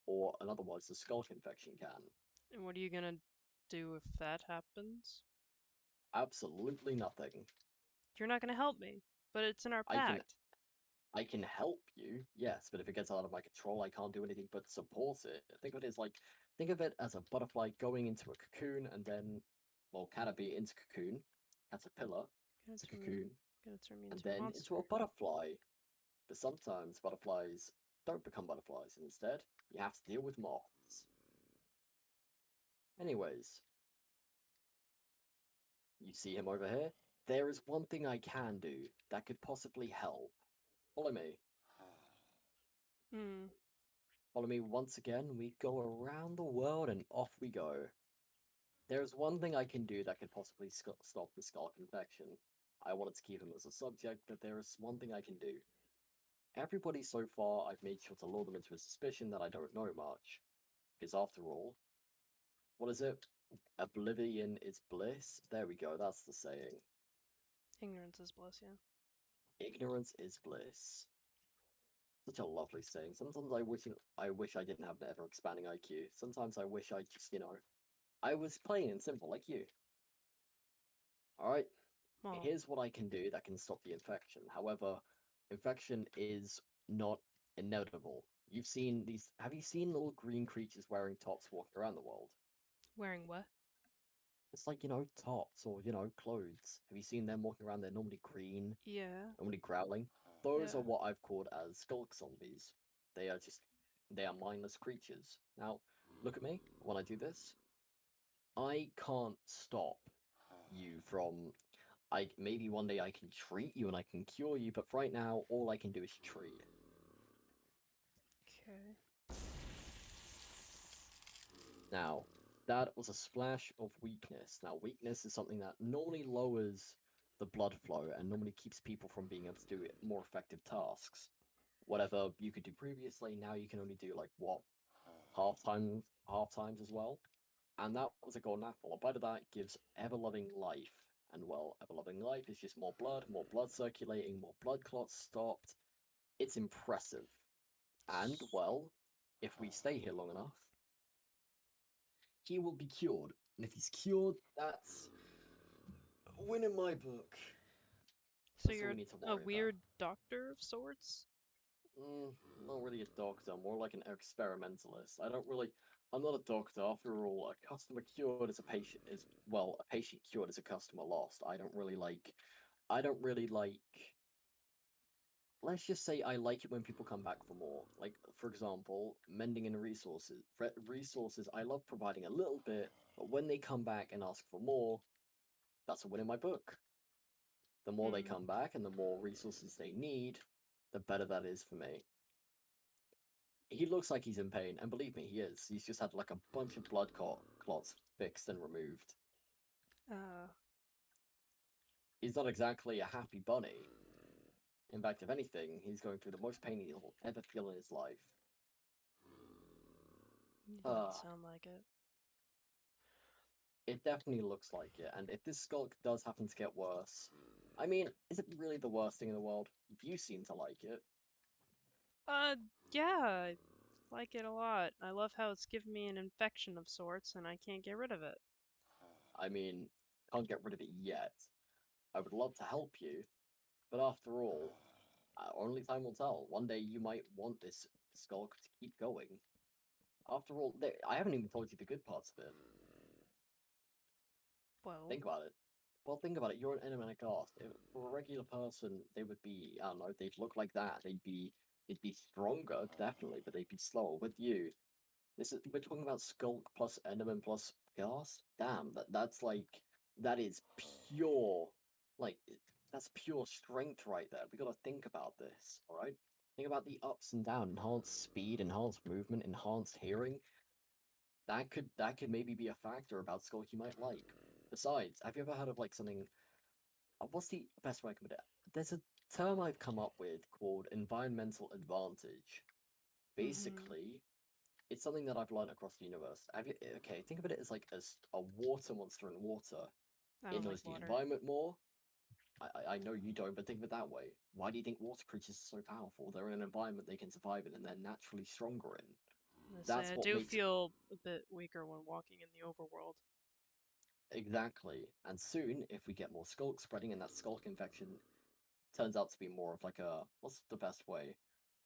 or in other words, the skull infection can. And what are you gonna do if that happens? Absolutely nothing. You're not gonna help me, but it's in our I can pact. I can help you, yes, but if it gets out of my control, I can't do anything but support it. Think of it as a butterfly going into a cocoon and then, well, canopy into cocoon, caterpillar Gonna to turn me, cocoon, gonna turn me and into a then into monster. a butterfly. But sometimes butterflies don't become butterflies. Instead, you have to deal with moths. Anyways, you see him over here? There is one thing I can do that could possibly help. Follow me. Hmm. Follow me once again. We go around the world and off we go. There's one thing I can do that could possibly stop the skull infection. I wanted to keep him as a subject, but there is one thing I can do. Everybody so far, I've made sure to lure them into a suspicion that I don't know much. Because after all, what is it? Oblivion is bliss? There we go, that's the saying. Ignorance is bliss, yeah. Ignorance is bliss. Such a lovely saying. Sometimes I wish I didn't have the ever expanding IQ. Sometimes I wish I just, I was plain and simple like you. Alright, Well, here's what I can do that can stop the infection. However, infection is not inevitable. Have you seen little green creatures wearing tops walking around the world? wearing what? It's like, tops or, clothes. Have you seen them walking around? They're normally green, Yeah. normally growling. Those are Yeah. what I've called as skulk zombies. They are just, they are mindless creatures. Now, look at me when I do this. I can't stop you from. Maybe one day I can treat you and I can cure you, but right now all I can do is treat. Okay. Now, that was a splash of weakness. Now, weakness is something that normally lowers the blood flow and normally keeps people from being able to do more effective tasks. Whatever you could do previously, now you can only do like what, half times as well. And that was a golden apple. A bite of that gives ever loving life. And well, ever loving life is just more blood circulating, more blood clots stopped. It's impressive. And well, if we stay here long enough, he will be cured. And if he's cured, that's a win in my book. So That's all you're we need to a worry about. weird doctor of sorts? Mm, not really a doctor, more like an experimentalist. I'm not a doctor. After all, a customer cured is a patient is well, a patient cured is a customer lost. I don't really like. Let's just say I like it when people come back for more. Like, for example, mending and resources. Resources, I love providing a little bit, but when they come back and ask for more, that's a win in my book. The more they Hmm. come back and the more resources they need, the better that is for me. He looks like he's in pain, and believe me, he is. He's just had like a bunch of clots fixed and removed. Uh, He's not exactly a happy bunny. In fact, if anything, he's going through the most pain he'll ever feel in his life. it doesn't Ah, sound like it. it definitely looks like it. And if this skulk does happen to get worse, I mean, is it really the worst thing in the world? You seem to like it. Uh, yeah, I like it a lot. I love how it's given me an infection of sorts and I can't get rid of it. I mean, can't get rid of it yet. I would love to help you, but after all, only time will tell. One day you might want this skulk to keep going. After all, I haven't even told you the good parts of it. Well, Think about it. Well, think about it. You're an animatic artist. For a regular person, they would be, I don't know, they'd look like that. They'd be stronger, definitely, but they'd be slower. With you, we're talking about Skulk plus Enderman plus Gas. Damn, that is pure, like that's pure strength right there. We gotta think about this, all right? Think about the ups and downs, enhanced speed, enhanced movement, enhanced hearing. That could maybe be a factor about Skulk you might like. Besides, have you ever heard of like something? What's the best way I can put it? There's a term I've come up with called environmental advantage. mm-hmm. Basically, it's something that I've learned across the universe. Okay, think of it as like a water monster in water. I It don't like knows the water. environment more. I know you don't, but think of it that way. Why do you think water creatures are so powerful? They're in an environment they can survive in and they're naturally stronger in. I say That's I what do makes feel a bit weaker when walking in the overworld. exactly. And soon, if we get more skulk spreading and that skulk infection turns out to be more of like a what's the best way?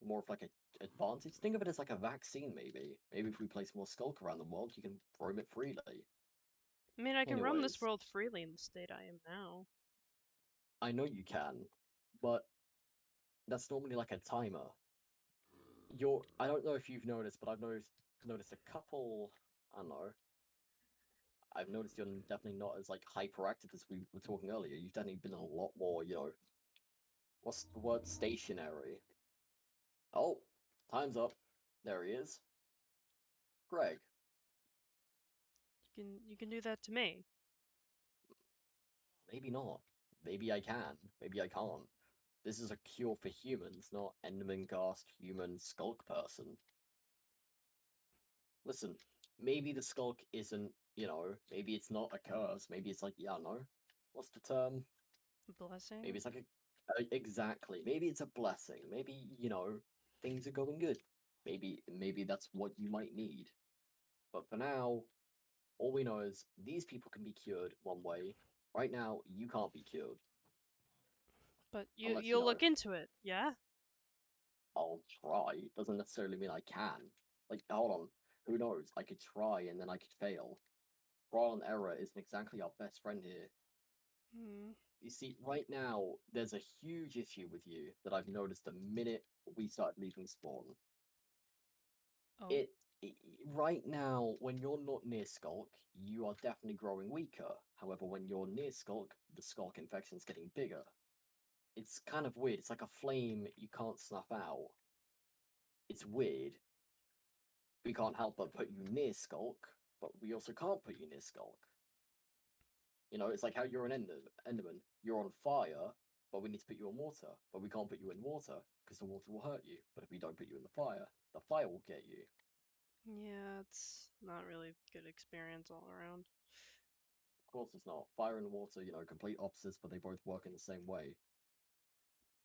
More of like a advantage. Think of it as like a vaccine, maybe. Maybe if we place more skulk around the world, you can roam it freely. I mean, I can roam this Anyways, world freely in the state I am now. I know you can, but that's normally like a timer. you're. I don't know if you've noticed, but I've noticed a couple. I don't know. I've noticed you're definitely not as like hyperactive as we were talking earlier. You've definitely been a lot more, what's the word? Stationary. Oh, time's up. There he is. Greg. You can do that to me. Maybe not. Maybe I can. Maybe I can't. This is a cure for humans, not Enderman Ghast human skulk person. Listen, maybe the skulk isn't, maybe it's not a curse. Maybe it's like, yeah, no. What's the term? Maybe Blessing. it's like exactly. Maybe it's a blessing. Maybe, things are going good. Maybe that's what you might need. But for now, all we know is these people can be cured one way. Right now, you can't be cured But you unless, you'll look into it, yeah? I'll try. Doesn't necessarily mean I can. Like, hold on. Who knows? I could try and then I could fail. Trial and error isn't exactly our best friend here. Hmm. You see, right now, there's a huge issue with you that I've noticed the minute we started leaving spawn. Oh, It, it right now, when you're not near Skulk, you are definitely growing weaker. However, when you're near Skulk, the Skulk infection's getting bigger. It's kind of weird. It's like a flame you can't snuff out. It's weird. We can't help but put you near Skulk, but we also can't put you near Skulk. It's like how you're an Enderman. You're on fire, but we need to put you in water. But we can't put you in water because the water will hurt you. But if we don't put you in the fire will get you. yeah, it's not really good experience all around. Of course, it's not. Fire and water, complete opposites, but they both work in the same way.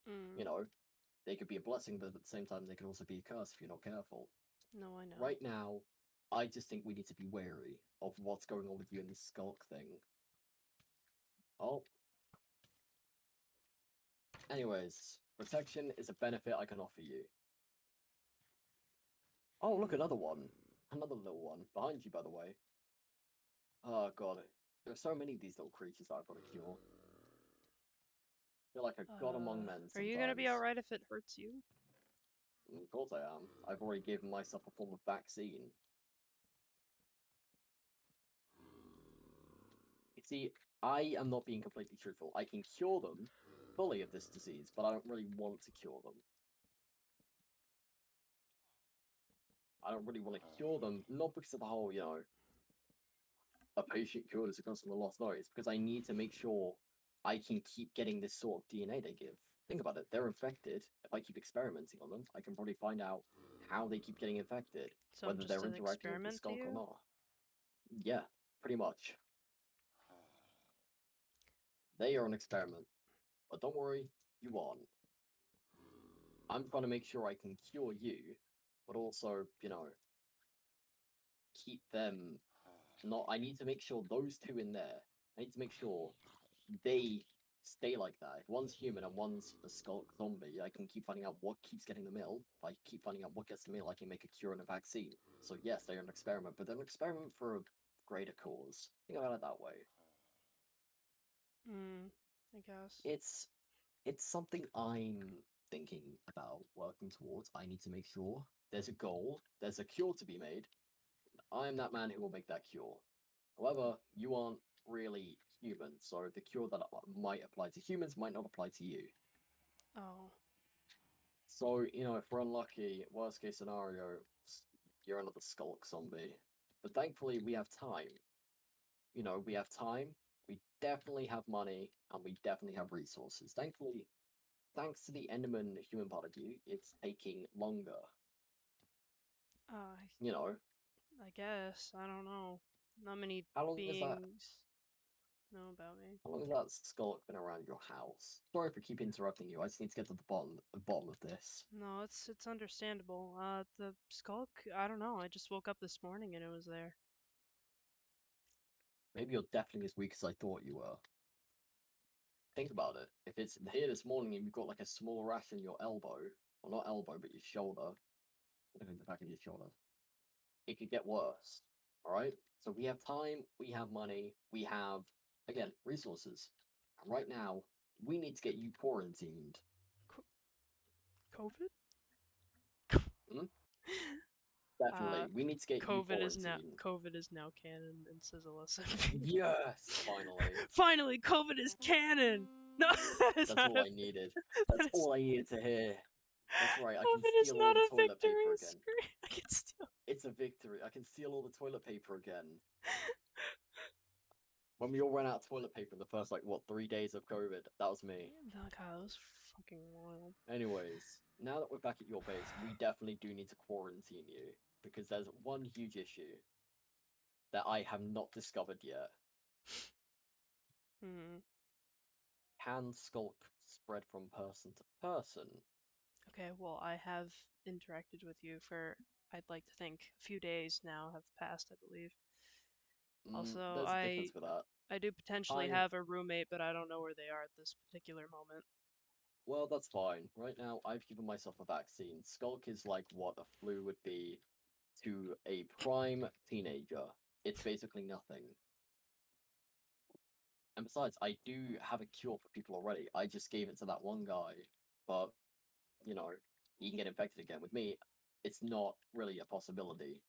Mm. You know, they could be a blessing, but at the same time, they could also be a curse if you're not careful. No, I know. Right now, I just think we need to be wary of what's going on with you in this skulk thing. Oh, anyways, protection is a benefit I can offer you. Oh, look, Hmm. another one. Another little one. Behind you, by the way. Oh, God. There are so many of these little creatures that I've got to cure. I feel like a god among men Are you gonna be sometimes. alright if it hurts you? Of course I am. I've already given myself a form of vaccine. You see, I am not being completely truthful. I can cure them fully of this disease, but I don't really want to cure them. I don't really want to cure them, not because of the whole, a patient cured is a customer lost. No, it's because I need to make sure I can keep getting this sort of DNA they give. Think about it. They're infected. If I keep experimenting on them, I can probably find out how they keep getting infected, So I'm whether just they're an interacting with the experiment to skulk or you? not. Yeah, pretty much. They are an experiment. But don't worry, you aren't. I'm trying to make sure I can cure you, but also, keep them not. I need to make sure those two in there, I need to make sure they stay like that. If one's human and one's a skulk zombie, I can keep finding out what keeps getting the ill. If I keep finding out what gets the ill, I can make a cure and a vaccine. So yes, they're an experiment, but they're an experiment for a greater cause. Think about it that way. Hmm. I guess. It's it's something I'm thinking about working towards. I need to make sure there's a goal, there's a cure to be made. I'm that man who will make that cure. However, you aren't really human, so the cure that might apply to humans might not apply to you. Oh. So, if we're unlucky, worst case scenario, you're another skulk zombie. But thankfully, we have time. We have time, we definitely have money, and we definitely have resources. Thankfully, thanks to the Enderman human part of you, it's taking longer. Uh, You know, I guess. I don't know. Not many how long is that? beings know about me. How long has that skulk been around your house? Sorry for keep interrupting you. I just need to get to the bottom of this. No, it's understandable. The skulk, I don't know. I just woke up this morning and it was there. Maybe you're definitely as weak as I thought you were. Think about it. If it's here this morning and you've got like a small rash in your elbow, or not elbow, but your shoulder, I think the back of your shoulder, it could get worse. All right. So we have time, we have money, we have again resources. And right now, we need to get you quarantined. Co- COVID? Hmm. Uh, Definitely. We need to get you quarantined. COVID is now canon in Sizzle SMP. Yes, finally. Finally, COVID is canon. No, that is That's not all a. I needed. That That's is all I needed to hear. That's right, I can COVID is steal all not the a toilet paper victory again. scream. I can still. It's a victory. I can steal all the toilet paper again. When we all ran out of toilet paper in the first, like, what, 3 days of COVID, that was me. Oh god, that was fucking wild. Anyways, now that we're back at your base, we definitely do need to quarantine you. Because there's one huge issue that I have not discovered yet. Hmm. Can Skulk spread from person to person? Okay, well, I have interacted with you for, I'd like to think, a few days now have passed, I believe. Also, There's a difference with that. I do potentially I have a roommate, but I don't know where they are at this particular moment. Well, that's fine. Right now, I've given myself a vaccine. Skulk is like what a flu would be to a prime teenager. It's basically nothing. And besides, I do have a cure for people already. I just gave it to that one guy, but you know, he can get infected again. With me, it's not really a possibility.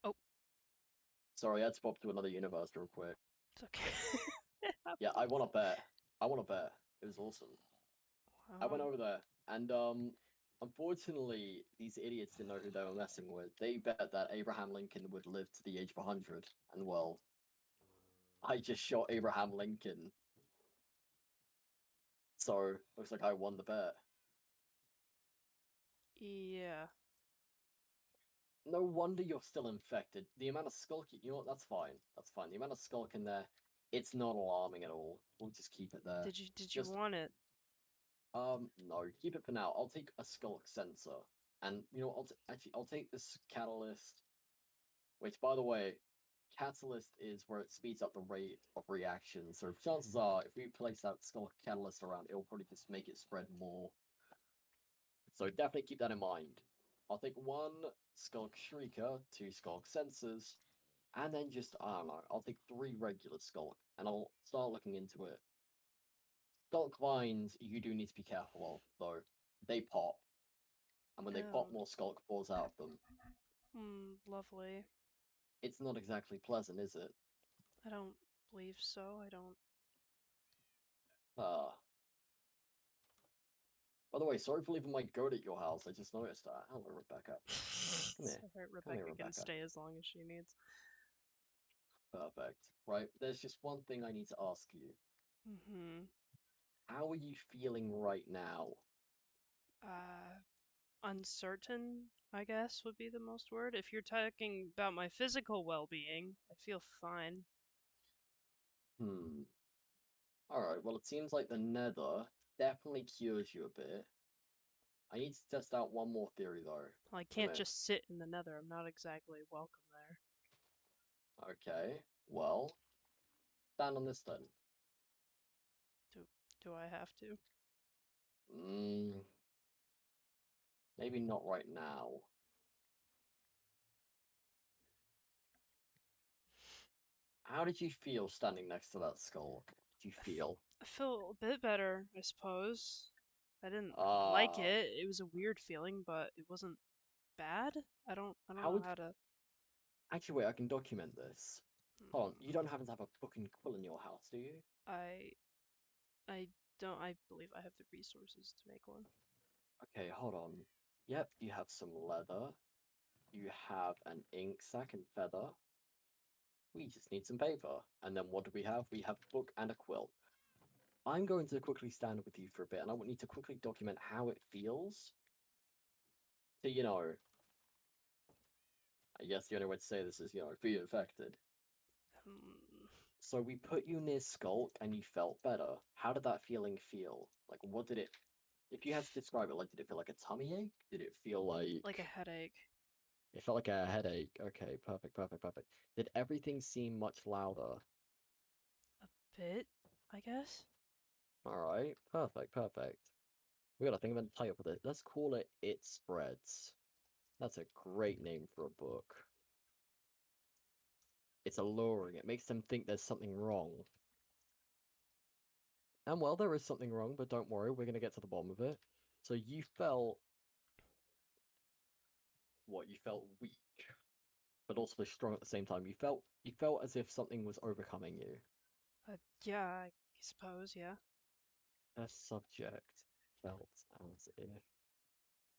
Oh, Sorry, I had to pop to another universe real quick. it's okay. It Yeah, I want happens. to bet. I want to bet. It was awesome. I went Wow. over there, and unfortunately, these idiots didn't know who they were messing with. They bet that Abraham Lincoln would live to the age of 100, and well, I just shot Abraham Lincoln, so looks like I won the bet. Yeah. No wonder you're still infected. The amount of skulk, you know what? That's fine. That's fine. The amount of skulk in there, it's not alarming at all. We'll just keep it there. Did you Just want it? no, keep it for now. I'll take a skulk sensor, and you know, actually, I'll take this catalyst. Which, by the way, catalyst is where it speeds up the rate of reaction. So chances are, if we place that skull catalyst around, it'll probably just make it spread more. So definitely keep that in mind. I'll take one Skulk Shrieker, two Skulk Sensors, and then just, I don't know, I'll take three regular Skulk, and I'll start looking into it. Skulk Vines, you do need to be careful of, though. They pop, and when they pop, Oh, more Skulk pours out of them. lovely. It's not exactly pleasant, is it? I don't believe so. I don't. Ah. By the way, sorry for leaving my goat at your house. I just noticed that. Hello, Rebecca. Come It's here. alright, Come here, Rebecca can Rebecca. stay as long as she needs. Perfect. Right, there's just one thing I need to ask you. Mm-hmm. How are you feeling right now? Uh, Uncertain, I guess, would be the most word. If you're talking about my physical well-being, I feel fine. Hmm. Alright, well, it seems like the nether definitely cures you a bit. I need to test out one more theory, though. Well, I Come can't here. just sit in the nether. I'm not exactly welcome there. Okay, well, stand on this then. Do do I have to? Hmm. Maybe not right now. How did you feel standing next to that skull? How did you feel? I feel a bit better, I suppose. I didn't like Ah, it. It was a weird feeling, but it wasn't bad. I don't how know would how to. Actually, wait, I can document this. Hold on, you don't happen to have a book and quill in your house, do you? I I don't. I believe I have the resources to make one. Okay, hold on. Yep, you have some leather. You have an ink sac and feather. We just need some paper. And then what do we have? We have a book and a quill. I'm going to quickly stand with you for a bit, and I want you to quickly document how it feels to, I guess the only way to say this is, be infected. Hmm, So we put you near Skulk and you felt better. How did that feeling feel? Like, what did it, if you had to describe it, like, did it feel like a tummy ache? Did it feel like a like, headache. it felt like a headache? Okay, perfect, perfect, perfect. Did everything seem much louder? A bit, I guess. Alright, perfect, perfect. We gotta think of a title for this. Let's call it It Spreads. That's a great name for a book. It's alluring. It makes them think there's something wrong. And well, there is something wrong, but don't worry, we're gonna get to the bottom of it. So you felt what you felt weak, but also strong at the same time. You felt as if something was overcoming you. Yeah, I suppose, yeah. A subject felt as if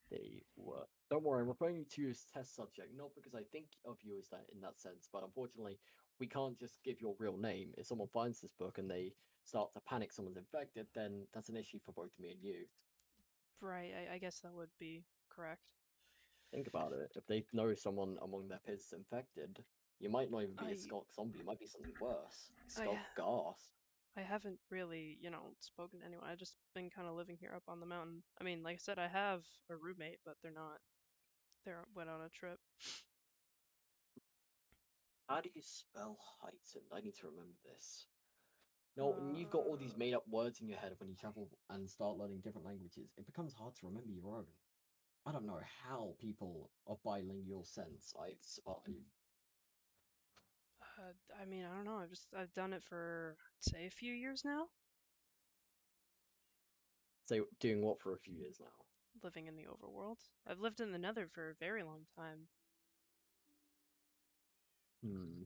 they were. Don't worry, I'm referring to you as test subject, not because I think of you as that in that sense, but unfortunately, we can't just give your real name. If someone finds this book and they start to panic someone's infected, then that's an issue for both me and you. Right, I guess that would be correct. Think about it. If they know someone among their peers is infected, you might not even be a I, skulk zombie. You might be something worse. A I, skulk ghast. I haven't really, spoken to anyone. I've just been kind of living here up on the mountain. I mean, like I said, I have a roommate, but they're went on a trip. How do you spell heightened? I need to remember this. No, and you've got all these Uh, made up words in your head when you travel and start learning different languages. It becomes hard to remember your own. I don't know how people of bilingual sense I survive. I mean, I don't know. I've done it for, I'd say, a few years now, So doing what for a few years now? living in the overworld. I've lived in the Nether for a very long time. Hmm.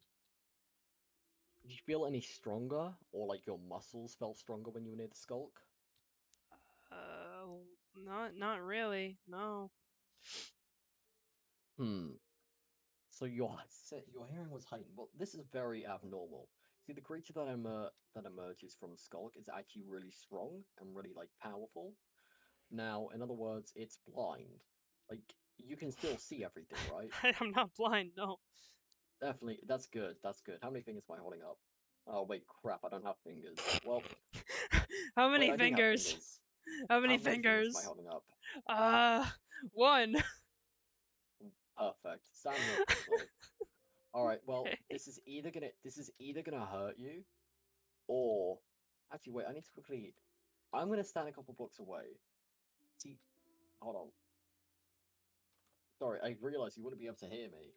Did you feel any stronger, or like your muscles felt stronger when you were near the skulk? Not really. No. Hmm. So your hearing was heightened. Well, this is very abnormal. See, the creature that emerges from Skulk is actually really strong and really like powerful. Now, in other words, it's blind. Like you can still see everything, right? I'm not blind. No. Definitely, that's good. That's good. How many fingers am I holding up? Oh wait, crap! I don't have fingers. Well, How wait, many I do have fingers? fingers. How How many many fingers am I fingers? holding up? Uh, one. Perfect. Stand here quickly. All right. Well, Okay. this is either gonna hurt you, or actually, wait. I need to quickly. I'm gonna stand a couple blocks away. See, hold on. Sorry, I realized you wouldn't be able to hear me.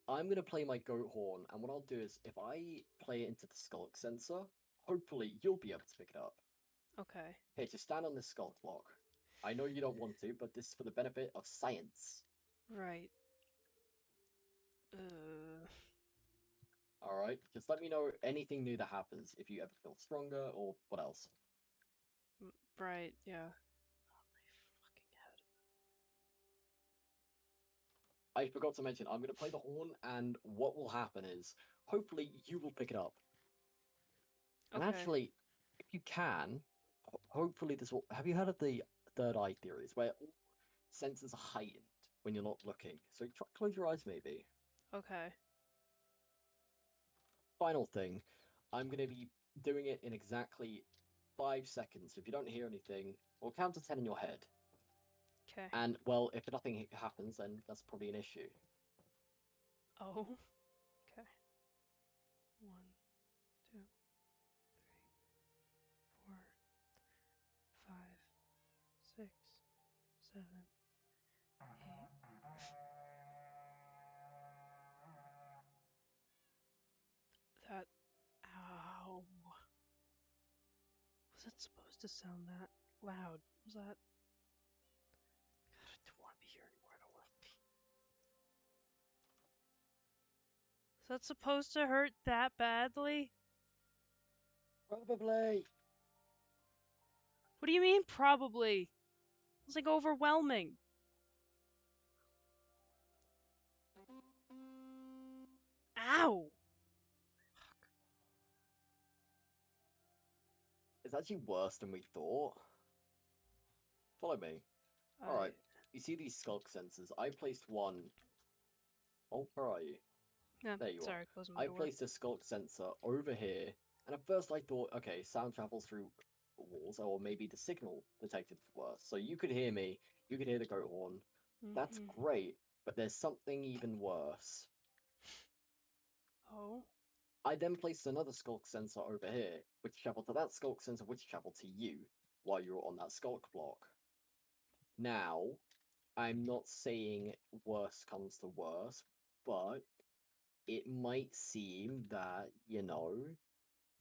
I'm gonna play my goat horn, and what I'll do is, if I play it into the skulk sensor, hopefully you'll be able to pick it up. Okay. Here, just stand on this skulk block. I know you don't want to, but this is for the benefit of science. Right. Uh, All right. Just let me know anything new that happens if you ever feel stronger or what else. right. Yeah. Oh, my fucking head. I forgot to mention, I'm going to play the horn, and what will happen is, hopefully, you will pick it up. And Okay. actually, if you can, hopefully this will. Have you heard of the third eye theories, where all senses are heightened when you're not looking? So try close your eyes, maybe. Okay. Final thing, I'm going to be doing it in exactly 5 seconds. If you don't hear anything, we'll count to 10 in your head. Okay. And well, if nothing happens, then that's probably an issue. Oh. Okay. One, two, three, 4, 5, 6, 7, 8. That. Ow. Was it supposed to sound that loud? Was that? God, I don't want to be here anymore. I don't want to be. Is that supposed to hurt that badly? Probably. What do you mean, probably? It's like overwhelming. Ow! It's actually worse than we thought. Follow me. I. Alright, you see these skulk sensors? I placed one. Oh, where are you? Yeah, There you are. sorry, closing my I door. placed a skulk sensor over here, and at first I thought, okay, sound travels through walls, or maybe the signal detected worse. So you could hear me, you could hear the goat horn. That's Mm-hmm. great, but there's something even worse. Oh. I then placed another skulk sensor over here, which traveled to that skulk sensor, which traveled to you while you were on that skulk block. Now, I'm not saying worse comes to worse, but it might seem that,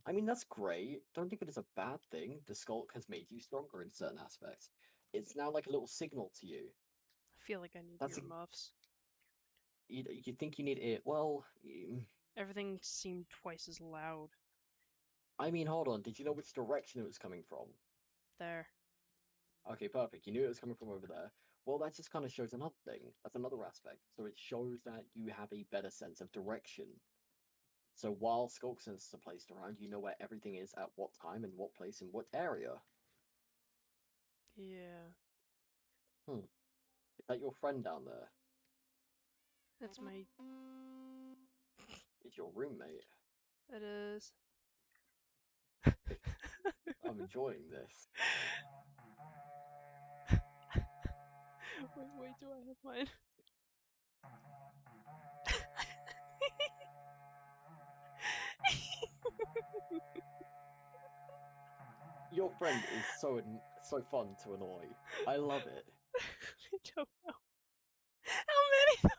I mean, that's great. Don't think it is a bad thing. The skulk has made you stronger in certain aspects. It's now like a little signal to you. I feel like I need That's a, earmuffs. You think you need it? Well, Everything seemed twice as loud I mean, hold on. Did you know which direction it was coming from? there. Okay, perfect. You knew it was coming from over there. Well, that just kind of shows another thing. That's another aspect. So it shows that you have a better sense of direction. So while skulk sensors are placed around, you know where everything is at what time and what place in what area. Yeah, Hmm. Is that your friend down there? that's my. Is your roommate? That is. I'm enjoying this. Wait, do I have mine? Your friend is so fun to annoy. I love it. I don't know. How many?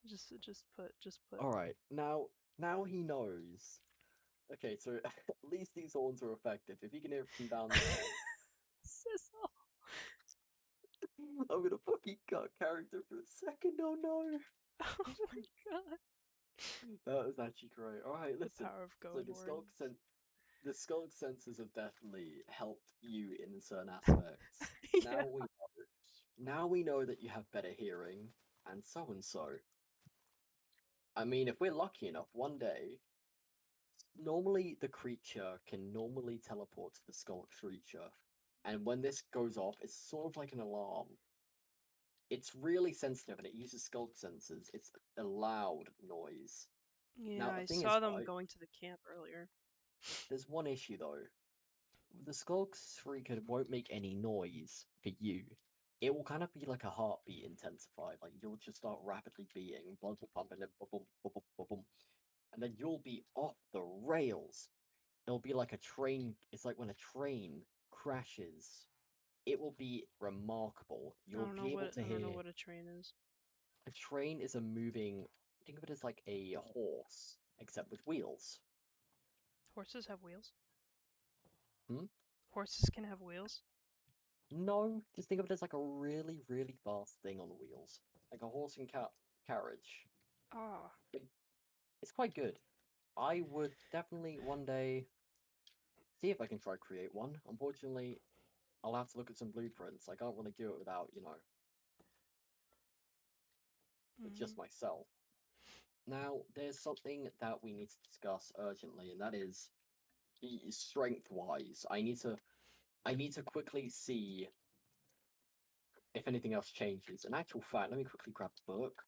Just put. All right, now he knows. Okay, so at least these horns are effective. If he can hear it from down there, Sizzle. I'm gonna fucking cut character for a second. Oh no, Oh my god. that was actually great. All right, The listen. power of So going words. the skulk sensors have definitely helped you in certain aspects. Yeah. Now we know that you have better hearing, and so and so. I mean, if we're lucky enough, one day, normally the creature can normally teleport to the skulk creature, and when this goes off, it's sort of like an alarm. It's really sensitive and it uses skulk sensors. It's a loud noise. Yeah, Now, the I thing is, saw them right, going to the camp earlier. there's one issue though. The skulk shriek won't make any noise for you. It will kind of be like a heartbeat intensified. Like you'll just start rapidly beating, blood will pump, and then boom, boom, boom, boom, boom, boom, and then you'll be off the rails. It'll be like a train. It's like when a train crashes. It will be remarkable. You'll be able to I don't know hear what a train is. a train is a moving. Think of it as like a horse, except with wheels. Horses have wheels. Hmm? Horses can have wheels. No, just think of it as like a really, really fast thing on wheels, like a horse and carriage. Ah. It- It's quite good. I would definitely one day see if I can try create one. Unfortunately, I'll have to look at some blueprints. I can't really do it without, with Mm. just myself. Now, there's something that we need to discuss urgently, and that is strength-wise. I need to quickly see if anything else changes. In actual fact, let me quickly grab the book.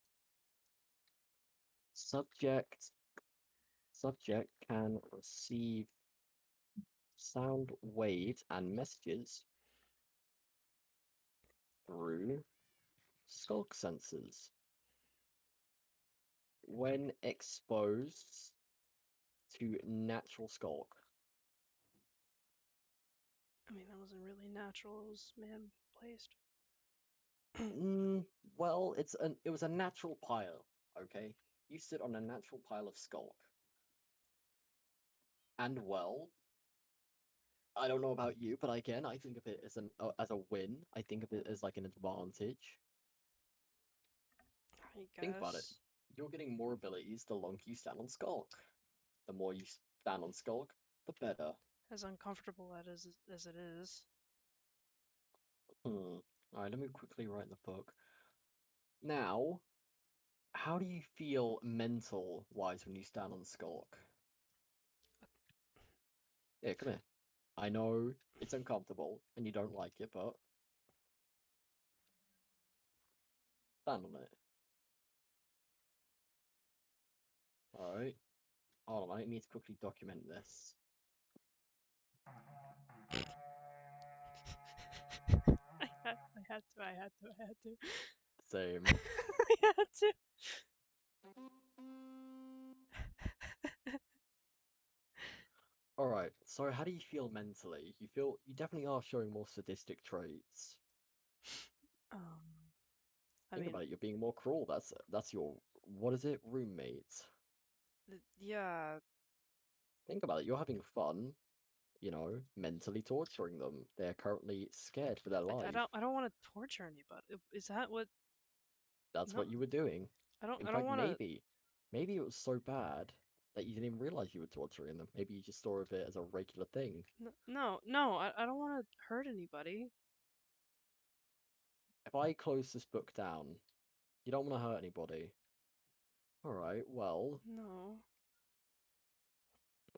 Subject subject can receive sound waves and messages through skulk sensors when exposed to natural skulk. I mean, that wasn't really natural. It was man placed. Mm, well, it was a natural pile, okay? You sit on a natural pile of skulk. And well, I don't know about you, but again, I think of it as a win. I think of it as like an advantage. I Think about it. guess. You're getting more abilities the longer you stand on skulk. The more you stand on skulk, the better. As uncomfortable as it is. Hmm. Alright, let me quickly write the book. Now, how do you feel mental wise when you stand on skulk? Yeah, come here. I know it's uncomfortable and you don't like it, but stand on it. Alright. Hold on, I need to quickly document this. I had to. Same. I had to. Alright, so how do you feel mentally? You definitely are showing more sadistic traits. Um, I Think mean, about it, you're being more cruel. That's your what is it, roommate? yeah, Think about it, you're having fun. mentally torturing them. They're currently scared for their I life. don't want to torture anybody. Is that what? That's No, what you were doing. In I don't fact, want to. maybe it was so bad that you didn't even realize you were torturing them. Maybe you just thought of it as a regular thing. No, I don't want to hurt anybody. If I close this book down, you don't want to hurt anybody. All right, well, No,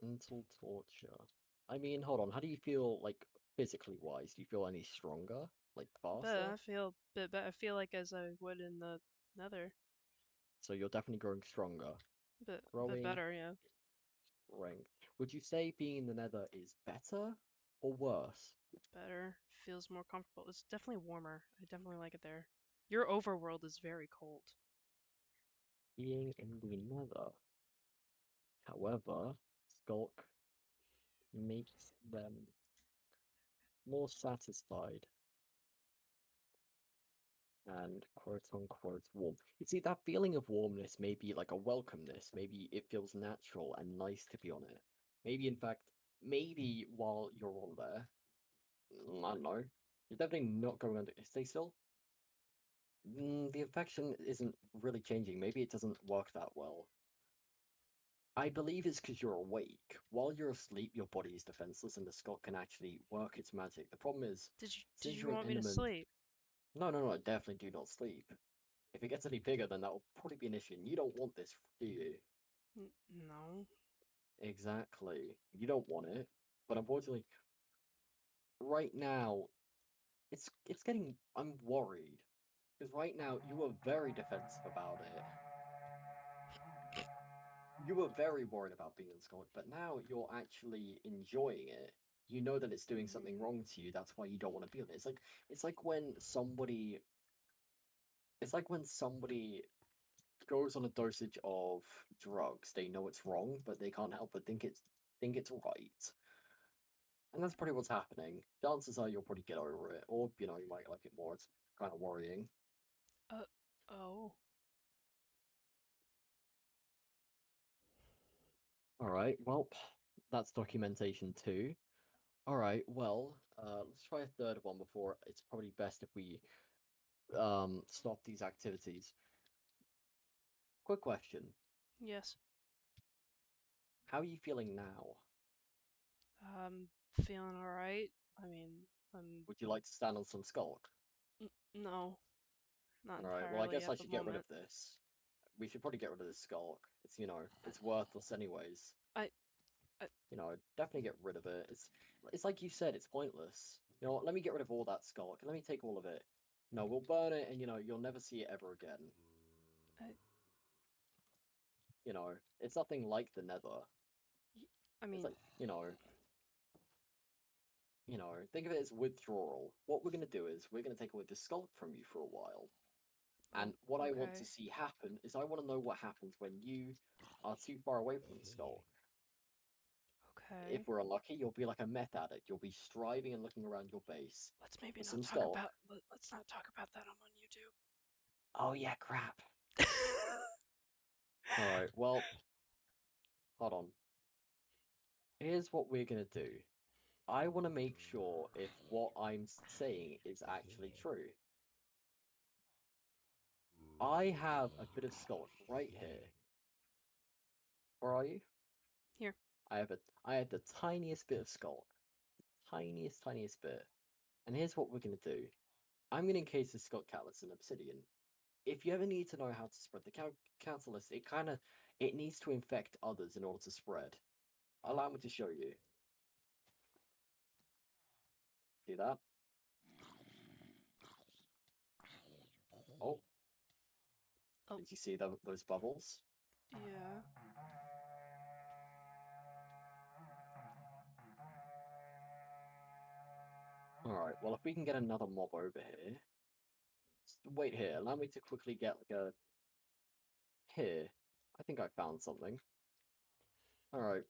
mental torture. I mean, hold on. How do you feel, like, physically wise? Do you feel any stronger? Like, but faster? I feel bit. I feel like as I would in the Nether, So you're definitely growing stronger. bit Growing better. Yeah, strength. Would you say being in the nether is better or worse? better. Feels more comfortable. It's definitely warmer. I definitely like it there. Your overworld is very cold. Being in the nether. However, Skulk makes them more satisfied and quote unquote warm. You see, that feeling of warmness may be like a welcomeness. Maybe it feels natural and nice to be on it. Maybe, in fact, maybe while you're on there, I don't know, you're definitely not going under. Stay still. The infection isn't really changing. Maybe it doesn't work that well. I believe it's because you're awake. While you're asleep, your body is defenseless and the skull can actually work its magic. The problem is, Did since you you're an want me to element. sleep? No, no, no, definitely do not sleep. If it gets any bigger, then that will probably be an issue. And you don't want this, do you? No. Exactly. You don't want it. But unfortunately, right now, it's getting. I'm worried. Because right now, you were very defensive about it. You were very worried about being in Scotland, but now you're actually enjoying it. You know that it's doing something Mm, wrong to you. That's why you don't want to be on it. It's like when somebody it's like when somebody goes on a dosage of drugs. They know it's wrong, but they can't help but think it's right. And that's probably what's happening. Chances are you'll probably get over it, or you might like it more. It's kind of worrying. uh, oh. All right, well, that's documentation too. All right, well, let's try a third one before. It's probably best if we stop these activities. Quick question: Yes. how are you feeling now? Feeling alright. I mean, I'm. Would you like to stand on some skulk? No, not All right, well, I entirely guess at I the should get rid of moment. this. We should probably get rid of this skulk. It's worthless anyways. I. I Definitely get rid of it. It's like you said, it's pointless. You know what? Let me get rid of all that skulk. Let me take all of it. We'll burn it, and you'll never see it ever again. I, It's nothing like the Nether. I It's mean, like, think of it as withdrawal. What we're gonna do is we're gonna take away the skulk from you for a while. oh, And what I want to okay. see happen is I want to know what happens when you are too far away from the skulk. Okay. If we're unlucky, you'll be like a meth addict. You'll be striving and looking around your base Let's maybe for not some talk skulk. about. Let's not talk about that. I'm on YouTube. Oh yeah, crap. All right. Well, hold on. Here's what we're gonna do. I want to make sure if what I'm saying is actually true. I have a bit of skulk right here. Where are you? Here. I have the tiniest bit of skulk. Tiniest bit. And here's what we're gonna do. I'm gonna encase this skull catalyst in obsidian. If you ever need to know how to spread the catalyst, it needs to infect others in order to spread. Allow me to show you. See that? Oh, Oh, did you see those bubbles? yeah. Alright, well if we can get another mob over here. Wait here, allow me to quickly get like a... Here. I think I found something. Alright,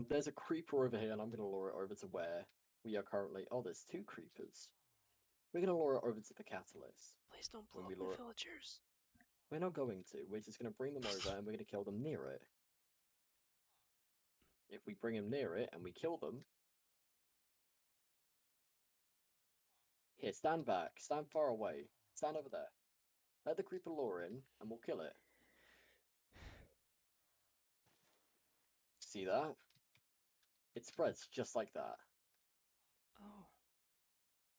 there's a creeper over here and I'm gonna lure it over to where we are currently... Oh, there's two creepers. We're gonna lure it over to the catalyst. Please don't blow When up we my lure it... villagers. We're not going to. We're just gonna bring them over and we're gonna kill them near it. if we bring him near it and we kill them, here, stand back, stand far away, stand over there. Let the creeper lure in, and we'll kill it. See that? It spreads just like that. Oh.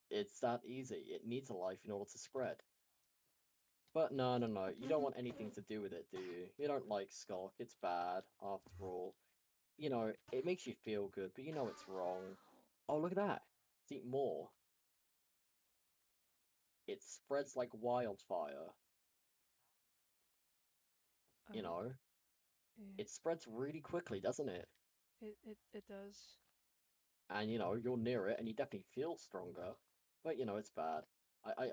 It's that easy. It needs a life in order to spread. But no, no, no. You don't want anything to do with it, do you? You don't like Skulk. It's bad, after all. You know, it makes you feel good, but you know it's wrong. Oh, look at that. See, more. It spreads like wildfire. You Uh, know? yeah, It spreads really quickly, doesn't it? it does. And, you know, you're near it and you definitely feel stronger. But, you know, it's bad.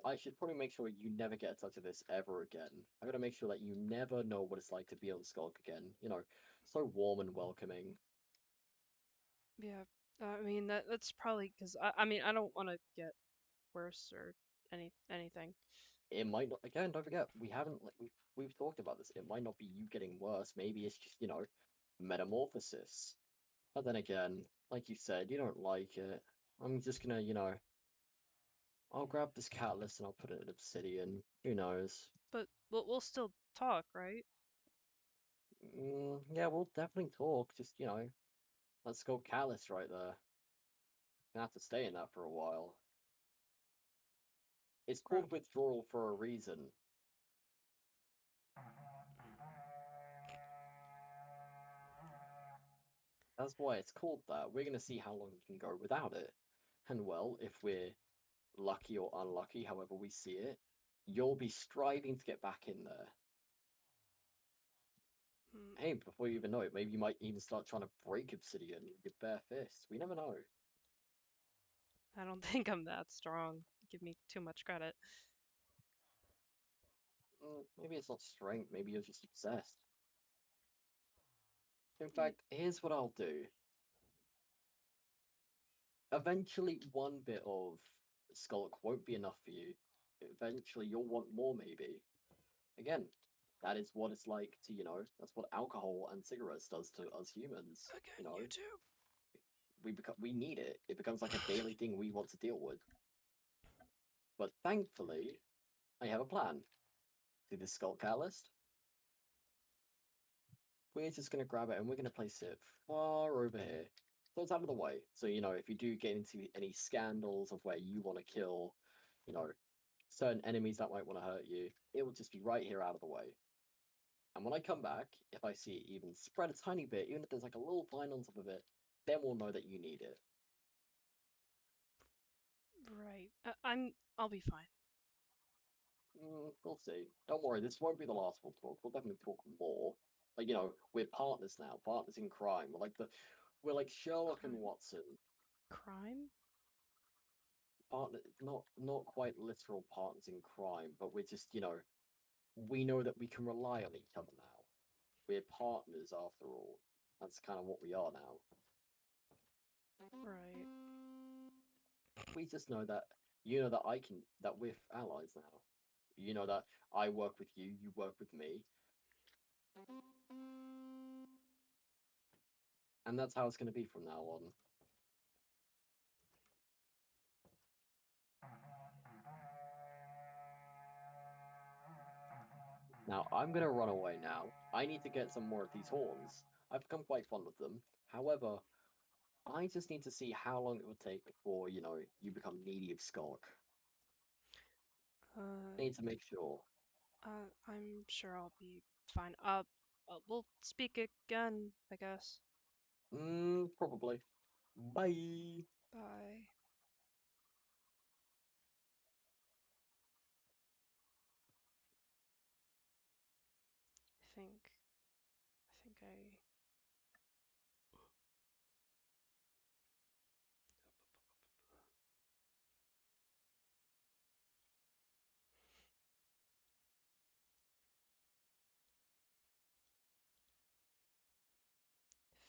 I should probably make sure you never get a touch of this ever again. I gotta make sure that you never know what it's like to be on Skulk again. You know, so warm and welcoming. Yeah. I mean that's probably because I mean I don't want to get worse or anything. It might not, again, don't forget, we haven't, like, we've talked about this. It might not be you getting worse. Maybe it's just, you know, metamorphosis. But then again, like you said, you don't like it. I'm just gonna, you know, I'll grab this catalyst and I'll put it in obsidian. Who knows? But we'll still talk, right? Yeah, we'll definitely talk. Just, you know, let's go callus right there. Gonna have to stay in that for a while. It's Right. called withdrawal for a reason. That's why it's called that. We're gonna see how long we can go without it. And well, if we're lucky or unlucky, however we see it, you'll be striving to get back in there. Mm, Hey, before you even know it, maybe you might even start trying to break obsidian with your bare fist. We never know. I don't think I'm that strong. Give me too much credit. Maybe it's not strength, maybe you're just obsessed. In Y- fact, here's what I'll do. Eventually, one bit of Skulk won't be enough for you. Eventually, you'll want more, maybe. Again, that is what it's like to, you know, that's what alcohol and cigarettes does to us humans. You Again, know, you too. we need it. It becomes like a daily thing we want to deal with. But thankfully, I have a plan. See this Skull Catalyst? We're just gonna grab it and we're gonna place it far over here. So it's out of the way. So, you know, if you do get into any scandals of where you want to kill, you know, certain enemies that might want to hurt you, it will just be right here out of the way. And when I come back, if I see it even spread a tiny bit, even if there's like a little vine on top of it, then we'll know that you need it. Right. I'll be fine. We'll see. Don't worry, this won't be the last we'll talk. We'll definitely talk more. Like, you know, we're partners now, partners in crime. We're like Sherlock and Crime. Watson. Crime? Partner, not quite literal partners in crime, but we're just, you know, we know that we can rely on each other now. We're partners after all. That's kind of what we are now. Right. We just know that you know that that we're allies now. You know that I work with you, you work with me, and that's how it's going to be from now on. Now I'm going to run away now. I need to get some more of these horns. I've become quite fond of them. However, I just need to see how long it would take before, you know, you become needy of Skulk. I Uh, need to make sure. I'm sure I'll be fine. We'll speak again, I guess. Probably. Bye. Bye. I think. I think I.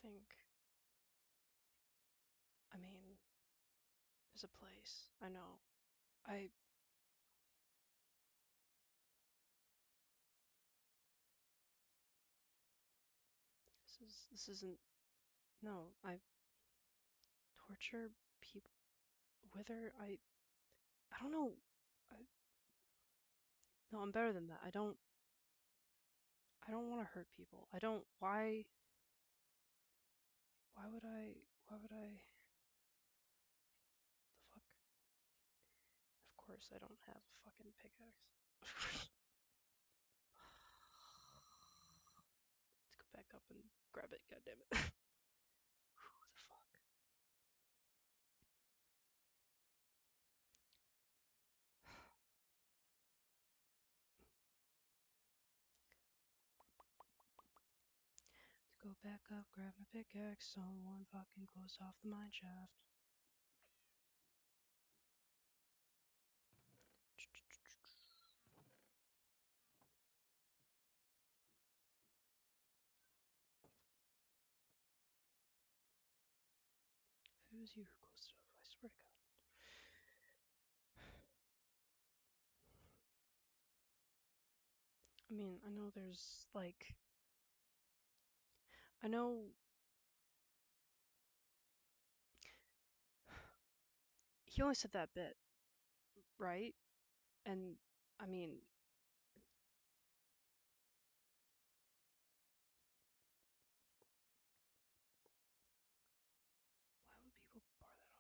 Think. I mean, there's a place. I know. I. This isn't No, I torture people. Whether I don't know. I, no, I'm better than that. I don't want to hurt people. I don't. Why would I? Why would I? The fuck? Of course, I don't have a fucking pickaxe. Let's go back up and grab it. God damn it. Who the fuck? Let's go back up, grab my pickaxe. Someone fucking closed off the mine shaft. If it was you who closed it off, I swear to God. I mean, I know there's like. I know he only said that bit, right? And I mean, why would people bar that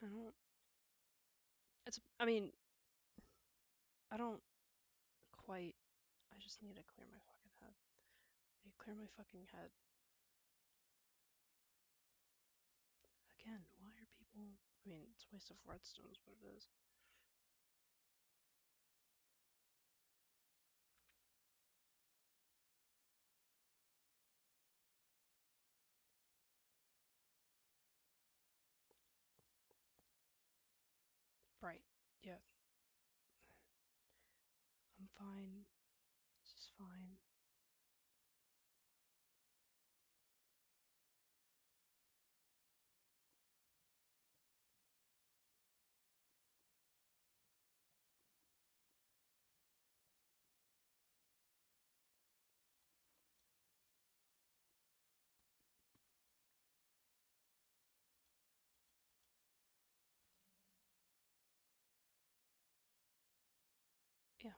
off? I don't. It's. I mean, I don't quite. I just need to clear my fucking head. I need to clear my fucking head. Again, why are people. I mean, it's a waste of redstone, is what it is. Right. Yeah, I'm fine. This is fine. Yeah.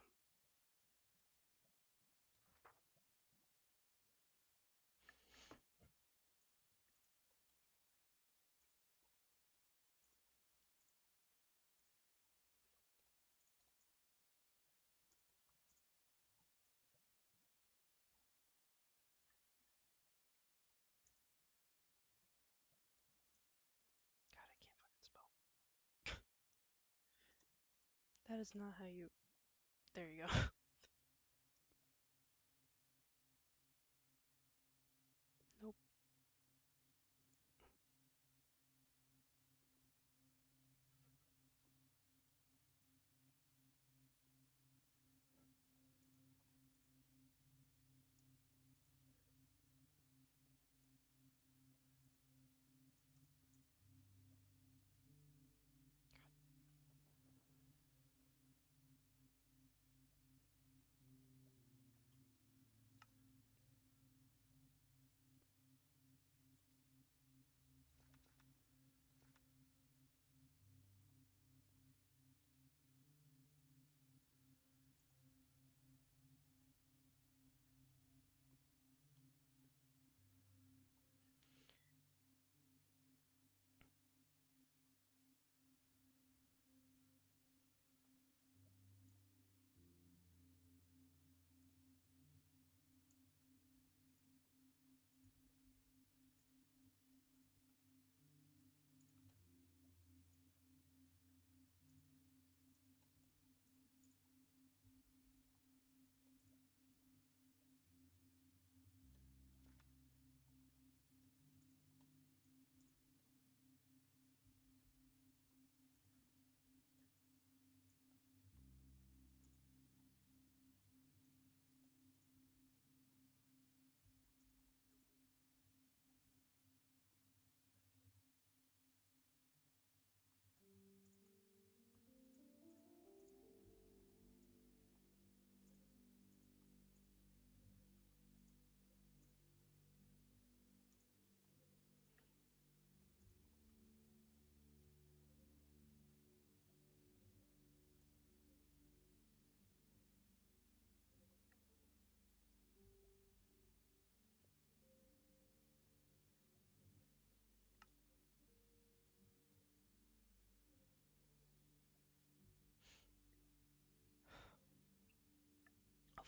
God, I can't fucking spell. That is not how you. There you go. Nope.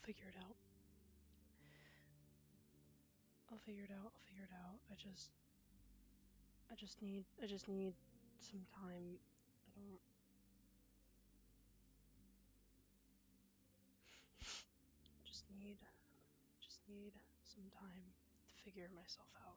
figure it out. I'll figure it out. I'll figure it out. I just need some time. I don't. I just need some time to figure myself out.